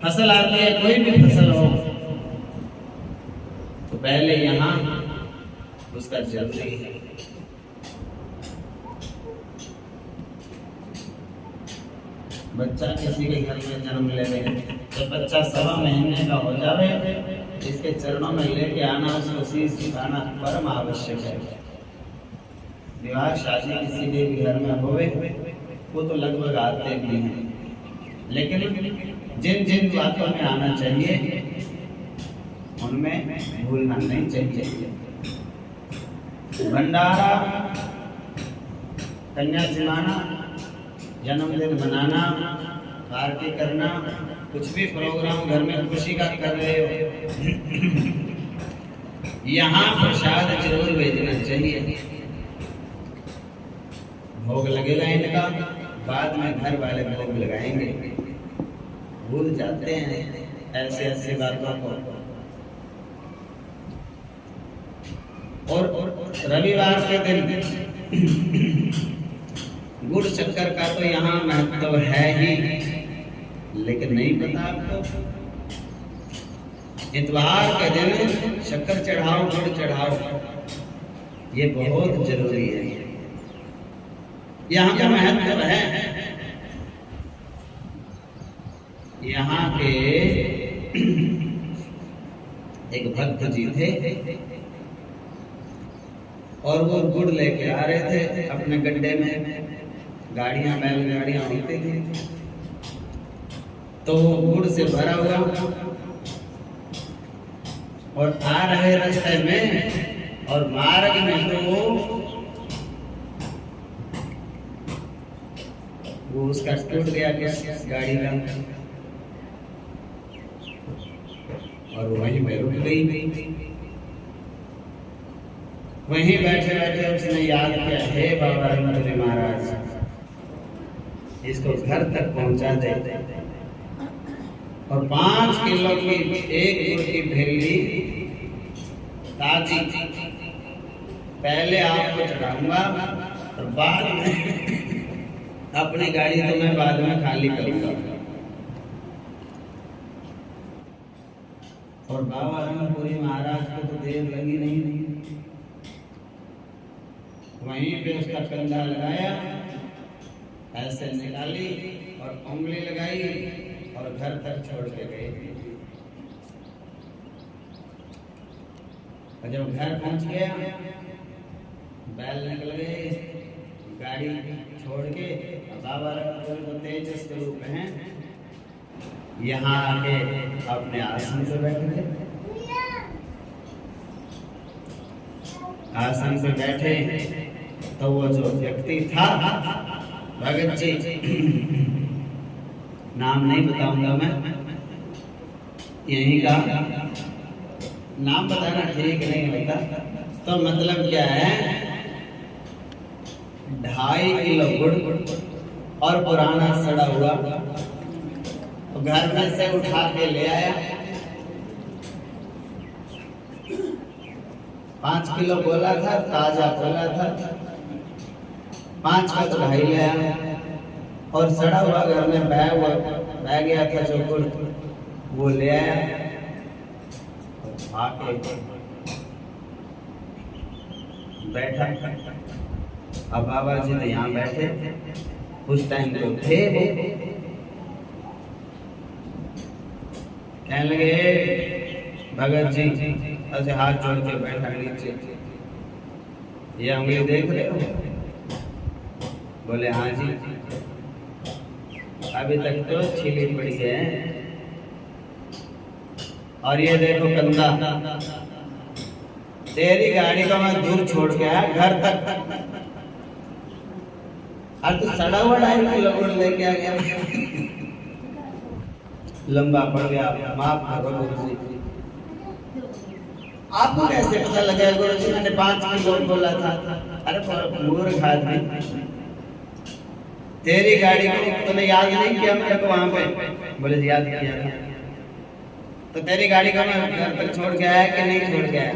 Speaker 1: फसल आती है, कोई भी फसल हो, तो पहले यहाँ उसका जरूरी है। बच्चा किसी के घर में जन्म ले रहे, जब बच्चा 1.25 महीने का हो जावे, इसके चरणों में लेके आना, उसको शीश झुकाना परम आवश्यक है। विवाह शादी किसी के भी घर में होवे, वो तो लगभग आते भी हैं, लेकिन जिन जिन बातों में आना चाहिए उनमें भूलना नहीं चाहिए। भंडारा, कन्या जमाना, जन्मदिन मनाना, पार्टी करना, कुछ भी प्रोग्राम घर में खुशी का कर रहे हो, यहाँ प्रसाद जरूर भेजना चाहिए। भोग लगेगा इनका, बाद में घर वाले भोग लगाएंगे। भूल जाते हैं ऐसे ऐसे बातों को। और रविवार के दिन गुड़ शक्कर का तो यहाँ महत्व है ही, लेकिन नहीं पता आपको। इतवार के दिन शक्कर चढ़ाओ, गुड़ चढ़ाओ, ये बहुत जरूरी है। यहाँ का महत्व है। यहाँ के एक भक्त जी थे, और वो गुड़ लेके आ रहे थे अपने गड्ढे में। गाड़ियां, बैलगाड़ियां होती थी, तो वो गुड़ से भरा हुआ और आ रहे रास्ते में, और मार्ग में तो वो उसका टूट गया गाड़ी का, और वहीं में रुक गई। वहीं बैठे बैठे उसने याद किया, हे बाबा रंगपुरी महाराज, इसको घर तक पहुंचा दे और 5 किलो की एक गुड़ की भेली ताजी पहले आपको चढ़ाऊंगा और बाद में अपनी गाड़ी तो मैं बाद में खाली करूंगा। और बाबा रंगपुरी महाराज को तो देर लगी नहीं, वहीं पे उसका कंधा लगाया, ऐसे निकाली और उंगली लगाई और घर तक छोड़ के गए। और जब घर पहुंच गया, बैल निकल गए, गाड़ी छोड़ के बाबा रंगपुरी तो तेज स्वरूप हैं, यहाँ आके अपने आसन पे बैठ गए। आसन पे बैठे तो वो जो व्यक्ति था भगत जी, नाम नहीं बताऊंगा मैं, यहीं का नाम बताना ठीक नहीं होता, तो मतलब क्या है, 2.5 किलो गुड़ और पुराना सड़ा हुआ तो घर में से उठा के ले आया। 5 किलो बोला था, ताजा बोला था, 5 का तो 2.5 ले आया और सड़ा हुआ घर में बह गया था जो गुड़, वो ले आया। आके बैठा, अब बाबा जी तो यहाँ बैठे, उस टाइम तो थे वो, कहने लगे भगत जी, ऐसे हाथ जोड़ के बैठा नीचे, ये उंगली देख रहे हो? बोले हाँ जी, अभी तक तो छीली पड़ी है, और ये देखो कंधा, तेरी गाड़ी को मैं दूर छोड़ के आया घर तक, और तू सड़ा हुआ 2.5 किलो गुड़ लेके आ गया। लंबा पड़ गया, माफ करो गुरु जी। आपको कैसे पता लगा गुरु जी, मैंने 5 किलो बोला था? अरे मूर्ख आदमी, तेरी गाड़ी को तूने याद नहीं किया मेरे को वहां पे? बोले जी याद किया था। तो तेरी गाड़ी को मैं घर तक छोड़ के आया कि नहीं छोड़ के आया?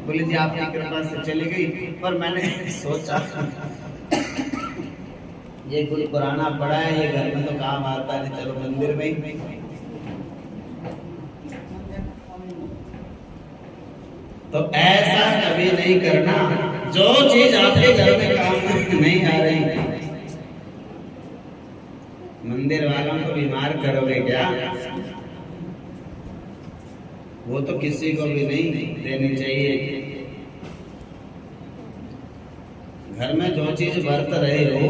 Speaker 1: बोले जी आपकी कृपा से चली गई, पर मैंने सोचा ये गुड़ पुराना पड़ा है, ये घर में तो काम आता है, चलो मंदिर में ही। तो ऐसा कभी नहीं करना, जो चीज आपके घर में काम नहीं आ रही, मंदिर वालों को बीमार करोगे क्या? वो तो किसी को भी नहीं देनी चाहिए। घर में जो चीज बरत रहे हो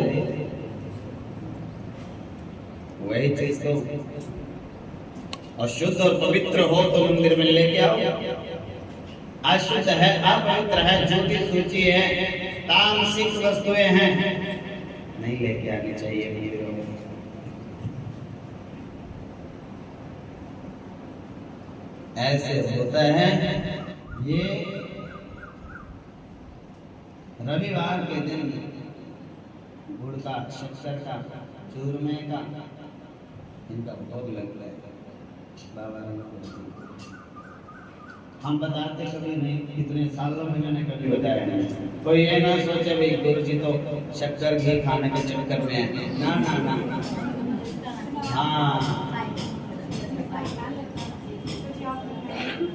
Speaker 1: वही चीज तो अशुद्ध और पवित्र हो तो मंदिर में लेके आओ। अशुद्ध है, अपवित्र है, झूठी सूची है, तामसिक वस्तुएं हैं, नहीं लेके आनी चाहिए मंदिरों में। ऐसे होता है। ये रविवार के दिन गुड़ का, शक्कर का, चूरमे का इनका भोग लगता है बाबा रंगपुरी। हम बताते कभी नहीं, इतने सालों में मैंने कभी बताया नहीं। कोई ये ना सोचे भाई गुरु जी तो शक्कर घी खाने के चक्कर में है, ना ना ना। हाँ,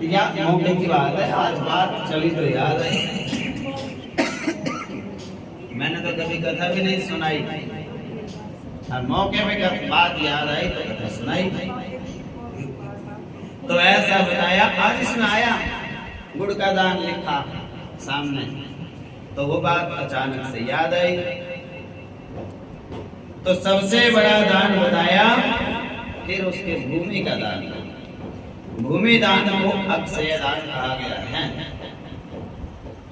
Speaker 1: या मौके की बात है, आज बात चली तो याद आई। मैंने तो कभी कथा भी नहीं सुनाई, और मौके पे बात याद आई तो कथा सुनाई। तो ऐसा बताया, आज इसमें आया गुड़ का दान लिखा सामने, तो वो बात अचानक से याद आई। तो सबसे बड़ा दान बताया, फिर उसके भूमि का दान। भूमि दान को अक्षय दान कहा गया है।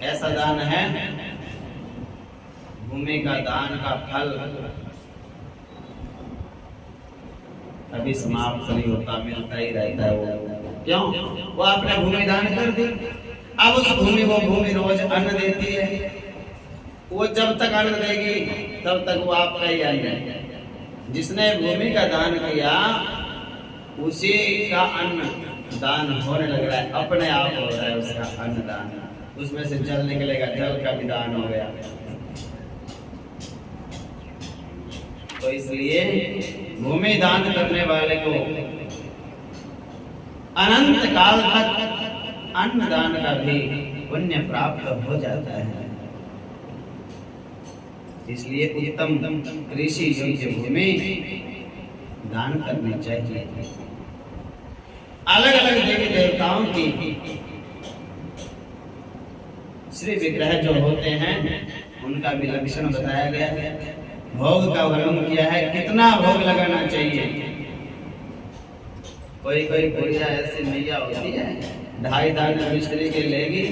Speaker 1: कैसा दान है? भूमि का दान का फल कभी समाप्त नहीं होता, मिलता ही रहता है। वो क्यों? वो आपने भूमि दान कर दी, अब उस वो भूमि रोज अन्न देती है। वो जब तक अन्न देगी तब तक वो आपका ही अन्न है। जिसने भूमि का दान किया उसी का अन्न दान होने लग रहा है, अपने आप हो रहा है उसका अन्न दान। उसमें से जल निकलेगा, जल का भी दान हो गया। तो इसलिए भूमि दान करने वाले को अनंत काल तक अन्न दान का भी पुण्य प्राप्त हो जाता है। इसलिए उत्तम कृषि योग्य भूमि दान करनी चाहिए। अलग अलग देवी देवताओं की श्री विग्रह जो होते हैं उनका भी लक्षण बताया गया है। भोग का वर्णन किया है, कितना भोग लगाना चाहिए। कोई कोई बुढ़िया ऐसी मैया होती है, 2.5 दाने मिश्री के लेगी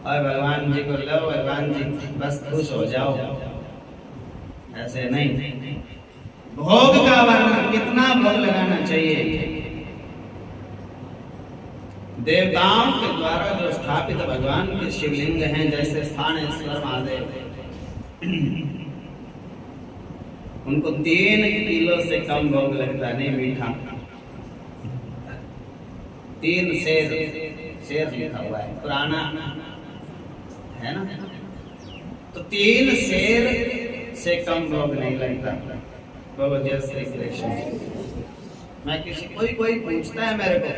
Speaker 1: और भगवान जी को लो, भगवान जी बस खुश हो जाओ। ऐसे नहीं, भोग का वर्णन कितना भोग लगाना चाहिए। देवताओं के द्वारा जो स्थापित भगवान के शिवलिंग हैं, जैसे स्थानेश्वर महादेव, उनको 3 किलो से कम भोग लगता नहीं मीठा। 3 शेर लिखा हुआ है, पुराना है ना। तो 3 शेर से कम भोग नहीं लगता। बोलो जय श्री कृष्ण। मैं किसी कोई पूछता है मेरे को,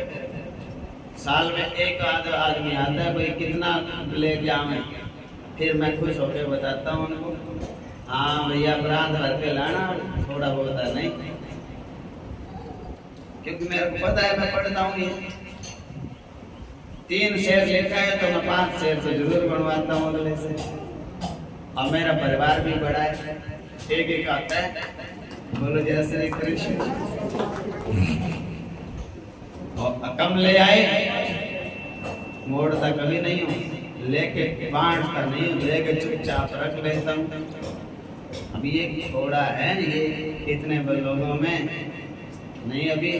Speaker 1: साल में एक आधा आदमी आता है, भाई कितना लेके आवे, फिर मैं खुश होकर बताता हूँ उनको, हाँ भैया प्रांत भर के लाना, थोड़ा बहुत है नहीं, क्योंकि मेरे को पता है मैं पढ़ता हूँ ये 3 शेर लिखा है तो मैं 5 शेर से जरूर बनवाता हूँ अगले से। और मेरा परिवार भी बड़ा है, एक आता है। बोलो जय श्री कृष्ण। और कम ले आए, मोड़ता कभी नहीं हूँ, लेके बांटता नहीं हूँ, लेके चुपचाप रख लेता हूँ। अभी ये थोड़ा है, ये इतने लोगों में नहीं, अभी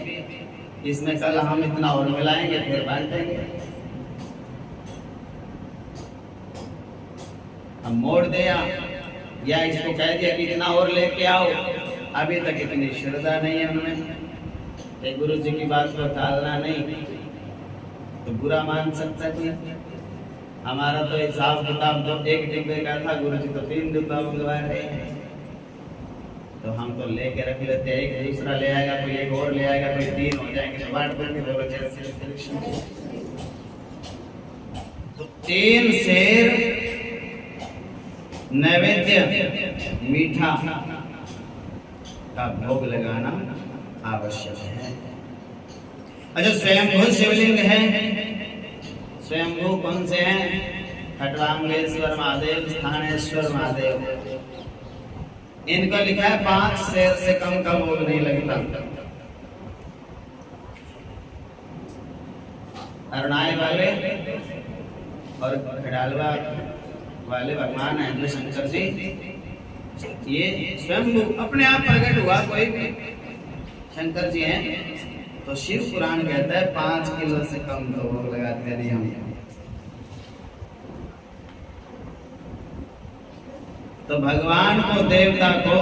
Speaker 1: इसमें कल हम इतना और मिलाएंगे फिर बांटेंगे। हम मोड़ दिया या इसको कह दिया कि इतना और लेके आओ, अभी तक इतनी श्रद्धा नहीं है उनमें कि गुरु जी की बात को टालना नहीं, तो बुरा मान सकता है। हमारा तो हिसाब किताब तो 1 डिब्बे का था, गुरु जी तो 3 डिब्बा मंगवा रहे हैं। तो हम तो लेके रख लेते हैं, एक दूसरा ले आएगा, कोई एक और ले आएगा, कोई 3 हो जाएंगे तो बांट देंगे। बोलो जय श्री कृष्ण। तो 3 शेर नैवेद्य मीठा का भोग लगाना आवश्यक है। अच्छा, स्वयंभू शिवलिंग है। स्वयंभू कौन से हैं? खटवांगेश्वर महादेव, स्थानेश्वर महादेव। इनका लिखा है 5 शेर से कम का भोग नहीं लगता। अरुणाई वाले और खडालवा वाले भगवान है जो शंकर जी, ये स्वयं अपने आप प्रकट हुआ कोई भी शंकर जी हैं। तो शिव पुराण कहता है 5 किलो से कम तो भोग लगाते नहीं हम। तो भगवान को, देवता को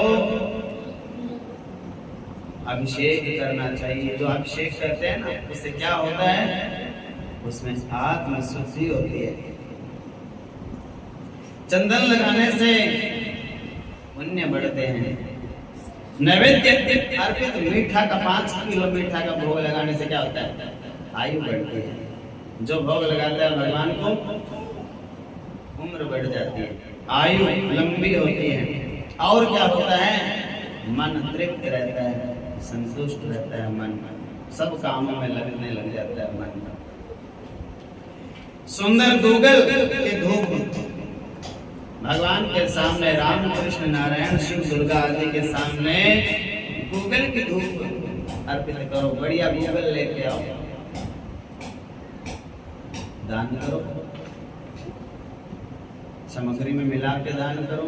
Speaker 1: अभिषेक करना चाहिए। जो अभिषेक करते हैं ना, उससे क्या होता है? उसमें आत्म शुद्धि होती है। चंदन लगाने से पुण्य बढ़ते हैं। नैवेद्य अर्पित मीठा का 5 किलो मीठा का भोग लगाने से क्या होता है? आयु बढ़ती है। जो भोग लगाता है भगवान को, उम्र बढ़ जाती है, आयु लंबी होती है। और क्या होता है? मन तृप्त रहता है, संतुष्ट रहता है मन, सब कामों में लगने लग जाता है मन। सुंदर गूगल के धूप भगवान के सामने, राम कृष्ण नारायण शिव दुर्गा आदि के सामने गूगल की धूप अर्पित करो। बढ़िया गूगल लेके आओ, दान करो, सामग्री में मिला के दान करो।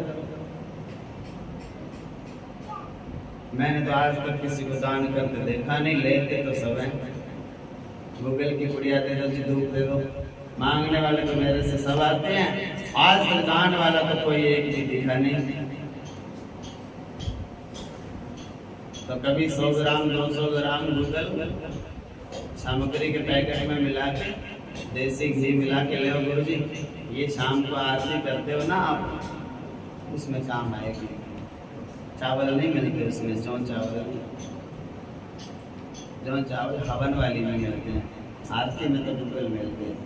Speaker 1: मैंने तो आज तक किसी को दान करके देखा नहीं, लेते तो सब है। गूगल की गुड़िया दे दो जी, धूप दे दो, मांगने वाले तो मेरे से सब आते हैं। आज तक दान वाला तो कोई एक भी दिखा नहीं। तो कभी 100 ग्राम 200 ग्राम गूगल सामग्री के पैकेट में मिला के देसी घी मिला के ले गुरु जी, ये शाम को आरती करते हो ना आप, उसमें काम आएगी। चावल नहीं मिलते उसमें, जौ चावल हवन वाली में मिलते हैं, आरती में तो गूगल मिलते हैं।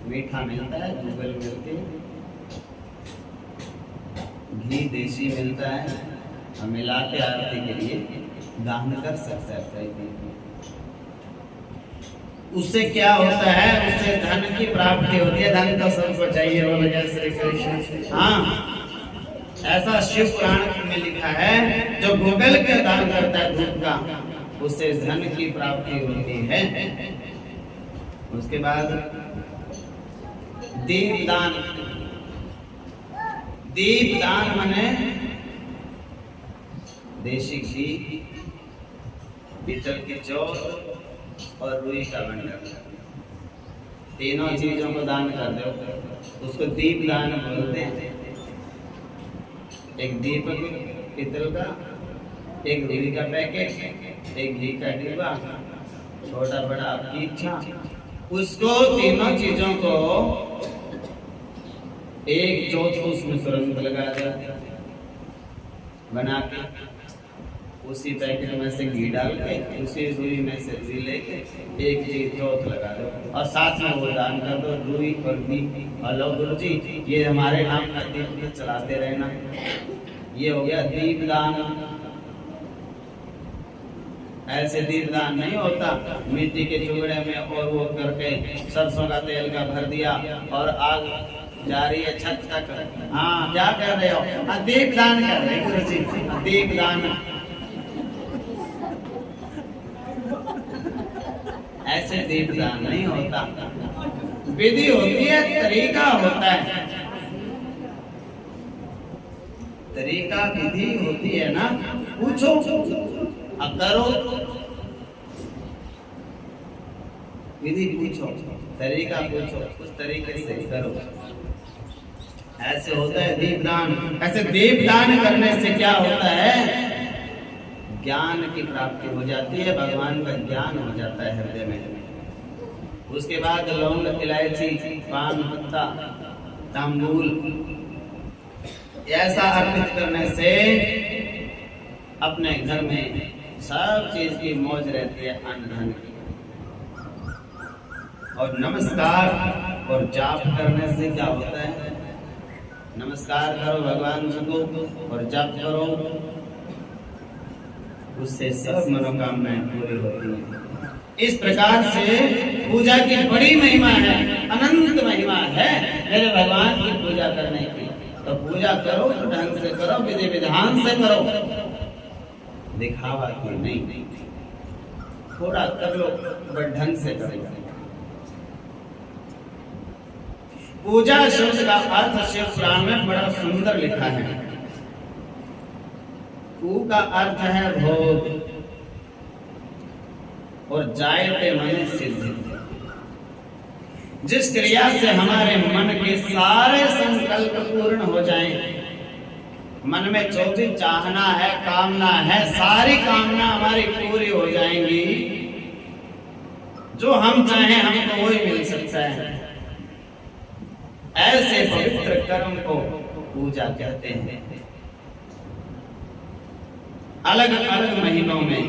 Speaker 1: मीठा मिलता है, गूगल मिलते हैं, घी देसी मिलता है, हम मिला के आरती के लिए दान कर सकता है। उससे क्या होता है, उससे धन की प्राप्ति होती है। धन तो सबको चाहिए, बोलो जय श्री कृष्ण। हाँ, ऐसा शिव पुराण में लिखा है, जो गूगल का दान करता है धूप का, उससे धन की प्राप्ति होती है। उसके बाद दीपदान। दीपदान माने देसी घी, पीतल की जोत और रुई का बंडल, तीनों चीजों को दान कर दो, उसको दीप दान बोलते हैं। एक दीपक पीतल का, एक रुई का पैकेट, एक घी का डिब्बा, छोटा बड़ा आपकी इच्छा, उसको तीनों चीजों को एक जोत उसमें तुरंत लगा दो बना के, उसी पैकेट में से घी डाल के, उसी रुई में से रुई लेके एक चीज जोत लगा दो और साथ में वो दान कर दो, रुई और घी। हेलो गुरु जी, ये हमारे नाम का दीप चलाते रहना। ये हो गया दीपदान। ऐसे दीपदान नहीं होता मिट्टी के चूड़े में और वो करके सरसों का तेल का भर दिया और आग जा रही है छत तक। हाँ, क्या कर रहे हो? दीपदान कर रहे गुरु जी, दीपदान। ऐसे दीपदान नहीं होता, विधि होती है, तरीका होता है, तरीका विधि होती है ना। पूछो अब करो, विधि पूछो, तरीका पूछो, उस तरीके से करो। ऐसे होता है दीपदान। ऐसे दीपदान करने से क्या होता है, ज्ञान की प्राप्ति हो जाती है, भगवान का ज्ञान हो जाता है हृदय में। उसके बाद लौंग, इलायची, पान पत्ता, तांबूल, ऐसा अर्पित करने से अपने घर में सब चीज की मौज रहती है, अन्न धन की। और नमस्कार और जाप करने से क्या होता है, नमस्कार करो भगवान जी को और जाप करो, उससे सब मनोकामनाएं पूरी होती हैं। इस प्रकार से पूजा की बड़ी महिमा है, अनंत महिमा है मेरे भगवान की पूजा करने की। तो पूजा करो तो ढंग से करो, विधि विधान से करो, दिखावा की नहीं, थोड़ा कर लो बट ढंग से करो। पूजा शब्द का अर्थ शिव पुराण में बड़ा सुंदर लिखा है। पू का अर्थ है भोग और जायते मन सिद्धि। जिस क्रिया से हमारे मन के सारे संकल्प पूर्ण हो जाएं, मन में जो भी चाहना है, कामना है, सारी कामना हमारी पूरी हो जाएंगी। जो हम चाहें हमको वही मिल सकता है। ऐसे पवित्र कर्म को पूजा कहते हैं। अलग अलग महीनों में,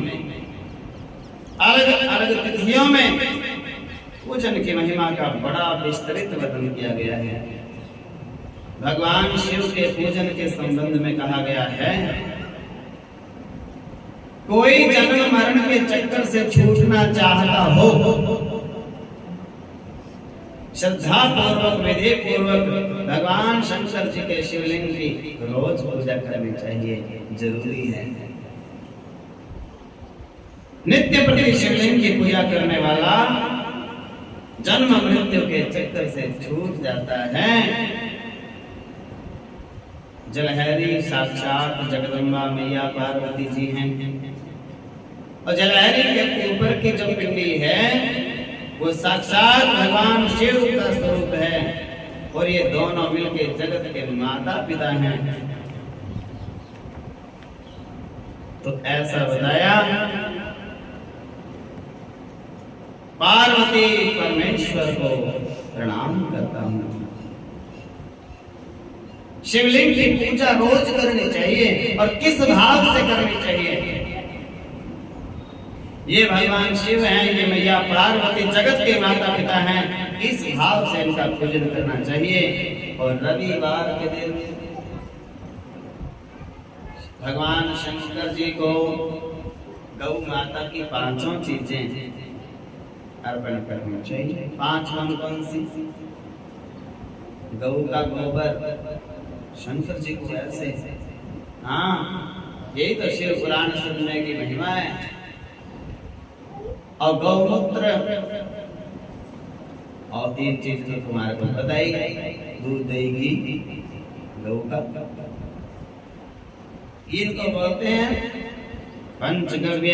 Speaker 1: अलग अलग तिथियों में पूजन की महिमा का बड़ा विस्तृत वर्णन किया गया है। भगवान शिव के पूजन के संबंध में कहा गया है, कोई जन्म मरण के चक्कर से छूटना चाहता हो, श्रद्धा पूर्वक विधि पूर्वक भगवान शंकर जी के शिवलिंग की रोज पूजा करनी चाहिए, जरूरी है। नित्य प्रति शिवलिंग की पूजा करने वाला जन्म मृत्यु के चक्कर से छूट जाता है। जलहरी साक्षात जगदम्बा मैया पार्वती जी हैं और जलहरी के ऊपर की जो पिंडी है वो साक्षात भगवान शिव का स्वरूप है और ये दोनों मिलकर जगत के माता पिता हैं। तो ऐसा बताया, पार्वती परमेश्वर को प्रणाम करता हूं। शिवलिंग की पूजा रोज करनी चाहिए और किस भाव से करनी चाहिए? ये भगवान शिव हैं, ये मैया पार्वती जगत के माता पिता हैं, इस भाव से इनका पूजन करना चाहिए। और रविवार के दिन भगवान शंकर जी को गौ माता की पांचों चीजें अर्पण करनी चाहिए। पांच कौन सी? गौ का गोबर शंकर जी को ऐसे, हाँ यही तो शिव पुराण सुनने की महिमा है। और गौमूत्र, और तीन चीज तो तुम्हारे को पता ही, दूध दही घी गौ का, इनको बोलते हैं पंचगव्य।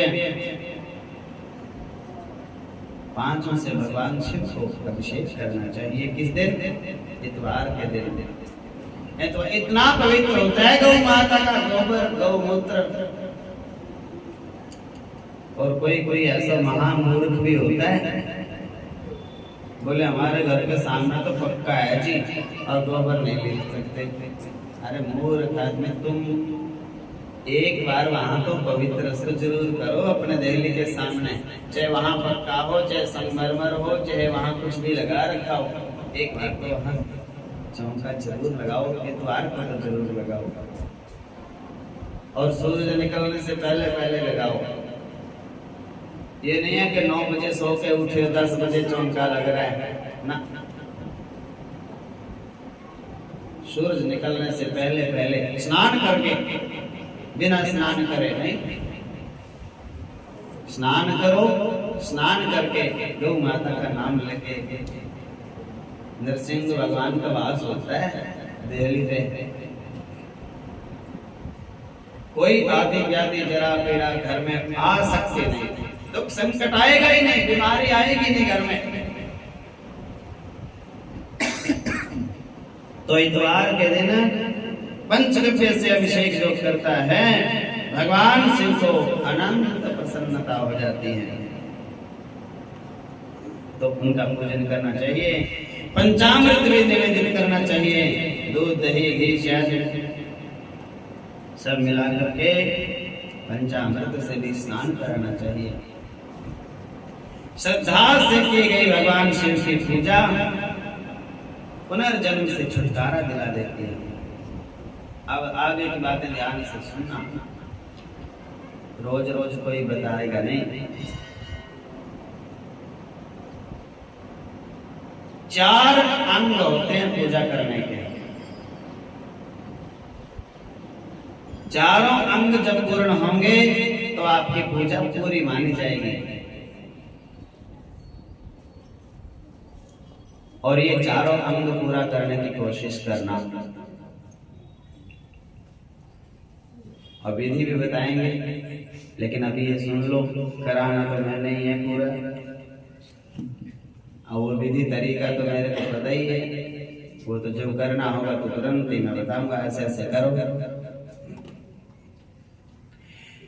Speaker 1: पांचों से भगवान शिव को अभिषेक करना चाहिए। किस दिन? इतवार के दिन। तो इतना पवित्र होता है गौ माता का गोबर, गौमूत्र। और कोई ऐसा महामूर्ख भी होता है, बोले हमारे घर के सामने तो पक्का है जी और गोबर नहीं ले सकते। अरे मूर्ख आदमी, तुम एक बार वहां तो पवित्र से जरूर करो अपने देहली के सामने, चाहे वहां पक्का हो, चाहे संगमरमर हो, चाहे वहां कुछ भी लगा रखा हो, एक बार तो वहां चौका जरूर लगाओ, इतवार को तो जरूर लगाओ। और सूर्य निकलने से पहले पहले लगाओ। ये नहीं है कि 9 बजे सो के उठे 10 बजे चौका लग रहा है ना। सूरज निकलने से पहले पहले स्नान करके, बिना स्नान करे नहीं, स्नान करो। स्नान करके गौ माता का नाम लेके, नरसिंह भगवान का वास होता है दिल्ली पे। कोई आदि व्याधि जरा पीड़ा घर में आ सकते नहीं, दुख संकट आएगा ही नहीं, बीमारी आएगी नहीं घर में। तो इतवार के दिन पंचगव्य से अभिषेक जो करता है, भगवान शिव को अनंत प्रसन्नता हो जाती है। तो उनका पूजन करना चाहिए। पंचामृत भी निवेदित करना चाहिए। दूध दही घी शहद सब मिला करके पंचामृत से भी स्नान कराना चाहिए। श्रद्धा से की गई भगवान शिव की पूजा पुनर्जन्म से छुटकारा दिला देती है। अब आगे की बातें ध्यान से सुनना, रोज रोज कोई बताएगा नहीं। 4 अंग होते हैं पूजा करने के। चारों अंग जब पूर्ण होंगे तो आपकी पूजा पूरी मानी जाएगी। और ये चारों अंग पूरा करने की कोशिश करना। और विधि भी बताएंगे, लेकिन अभी ये सुन लो, कराना तो मैं नहीं है पूरा, और वो विधि तरीका तो मेरे को पता ही है। वो तो जब करना होगा तो तुरंत ही मैं बताऊंगा, ऐसे ऐसे करो।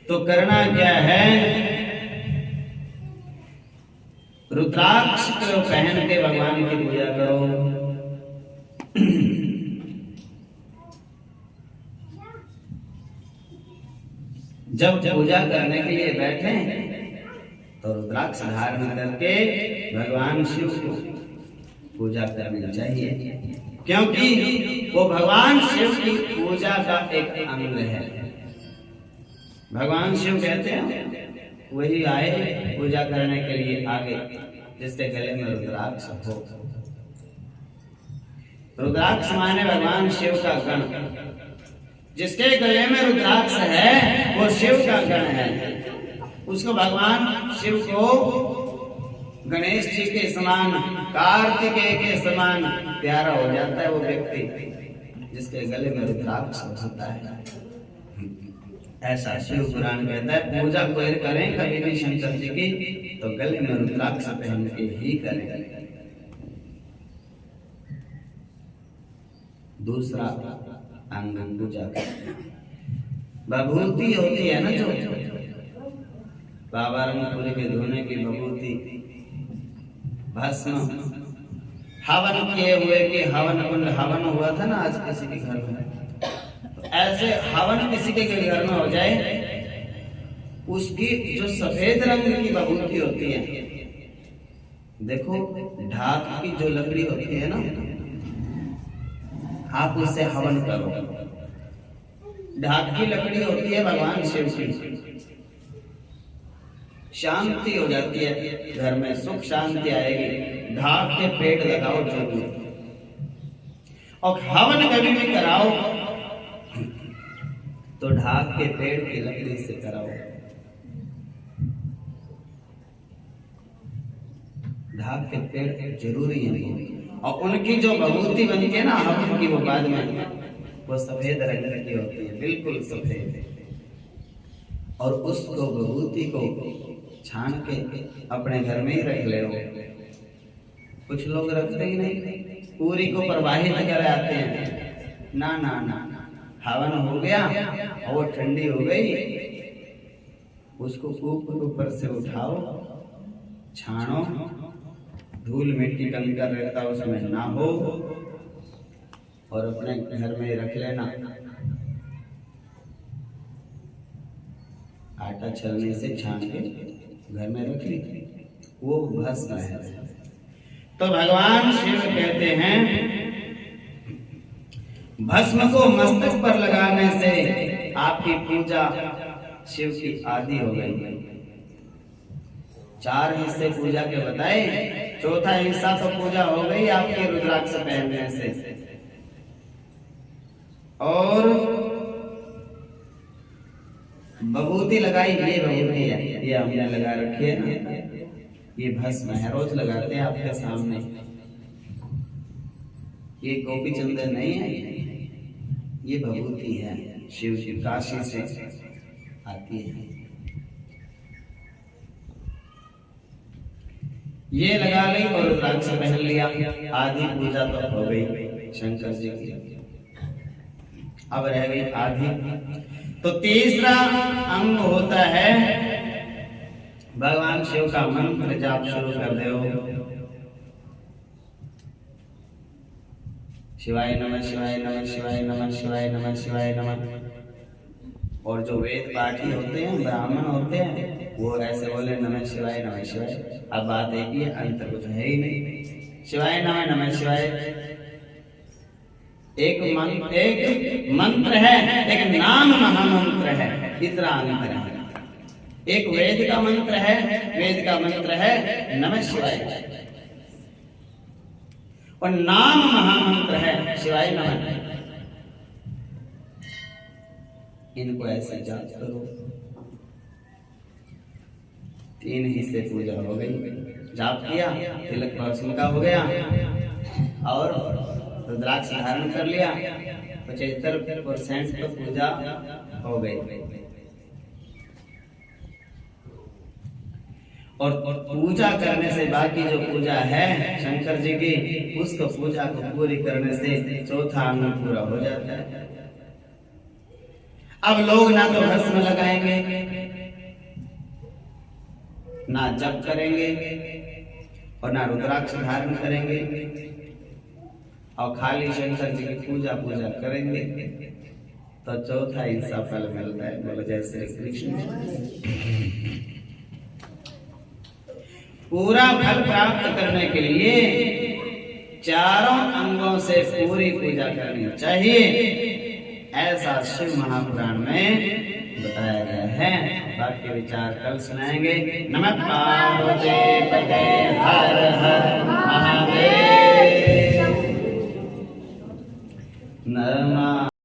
Speaker 1: तो करना क्या है? रुद्राक्ष को पहन के भगवान की पूजा करो। जब पूजा करने के लिए बैठे तो रुद्राक्ष धारण करके भगवान शिव को पूजा करनी चाहिए, क्योंकि वो भगवान शिव की पूजा का एक अंग है। भगवान शिव कहते हैं वही आए पूजा करने के लिए आगे जिसके गले में रुद्राक्ष हो। रुद्राक्ष माने भगवान शिव का गण। जिसके गले में रुद्राक्ष है वो शिव का गण है। उसको भगवान शिव को गणेश जी के समान, कार्तिकेय के समान प्यारा हो जाता है वो व्यक्ति जिसके गले में रुद्राक्ष होता है। ऐसा शिव पुराण कहता है। पूजा कोई करें कभी भी शंकर जी की तो गले में रुद्राक्ष पहन के ही करें। दूसरा अंग पूजा करना। विभूति होती है ना, जो बाबा रंगपुरी के धोने की विभूति, भस्म, हवन किए हुए कि हवन कुंड, हवन हुआ था ना आज किसी के घर में, तो ऐसे हवन किसी के घर में हो जाए, उसकी जो सफेद रंग की विभूति होती है, देखो ढाक की जो लकड़ी होती है ना, आप उससे हवन करो। ढाक की लकड़ी होती है भगवान शिव की, शांति हो जाती है घर में, सुख शांति आएगी। ढाक के पेड़ लगाओ जरूर, और हवन कभी भी कराओ तो ढाक के पेड़ की लकड़ी से कराओ। ढाक के पेड़ जरूरी है, और उनकी जो विभूति बनती है ना हवन की, वो बाद में वो सफेद रंग की होती है, बिल्कुल सफेद, और उसको विभूति को छान के अपने घर में ही रख ले। कुछ लोग रखते ही नहीं, पूरी को प्रवाहित कर आते हैं। ना ना ना, हवन हो गया और वो ठंडी हो गई, उसको ऊपर से उठाओ, छानो, धूल मिट्टी कंकर रहता उसमें ना हो, और अपने घर में रख लेना। आटा छलने से छान के घर में रख ली, वो भस्म है। तो भगवान शिव कहते हैं भस्म को मस्तक पर लगाने से आपकी पूजा शिव की आदि हो गई। 4 हिस्से पूजा के बताए, चौथा हिस्सा तो पूजा हो गई आपके रुद्राक्ष पहनने से। और विभूति लगाई, ये विभूति है, ये हमने लगा रखी है ना, ये भस्म है, रोज लगाते हैं आपके सामने। ये गोपी चंदन नहीं है, ये विभूति है, शिव की काशी से आती है। ये लगा ली और रुद्राक्ष पहन लिया, आधी पूजा तो हो गई शंकर जी की। अब रह गई आधी। तो तीसरा अंग होता है भगवान शिव का मंत्र जाप शुरू कर दो। शिवाय नमः, शिवाय नमः, शिवाय नमः, शिवाय नमः, शिवाय नमः। और जो वेद पाठी होते हैं, ब्राह्मण होते हैं, वो ऐसे बोले नमः शिवाय, नमः शिवाय। अब बात एक ही है, अंतर कुछ है ही नहीं। शिवाय नमः, नमः शिवाय एक मंत्र है, एक नाम महामंत्र है, इतना अंतर है। एक वेद का मंत्र है, वेद का मंत्र है नमः शिवाय, और नाम महामंत्र है शिवाय नमः। इनको ऐसे जाप करो। 3 हिस्से पूजा हो गई, जाप किया, तिलक भस्म का हो गया, और रुद्राक्ष धारण कर लिया, 75% तो पूजा हो गई। और पूजा करने से बाकी जो पूजा है शंकर जी की, उसको पूजा को पूरी करने से चौथा अंग पूरा हो जाता है। अब लोग ना तो भस्म लगाएंगे, ना जप करेंगे, और ना रुद्राक्ष धारण करेंगे, और खाली शंकर जी की पूजा करेंगे, तो चौथा हिस्सा फल मिलता है। बोलो जय श्री कृष्ण। पूरा फल प्राप्त करने के लिए चारों अंगों से पूरी पूजा करनी चाहिए, ऐसा शिव महापुराण में बताया गया है। बाकी विचार कल सुनाएंगे। नमः पार्वती पते हर हर महादेव।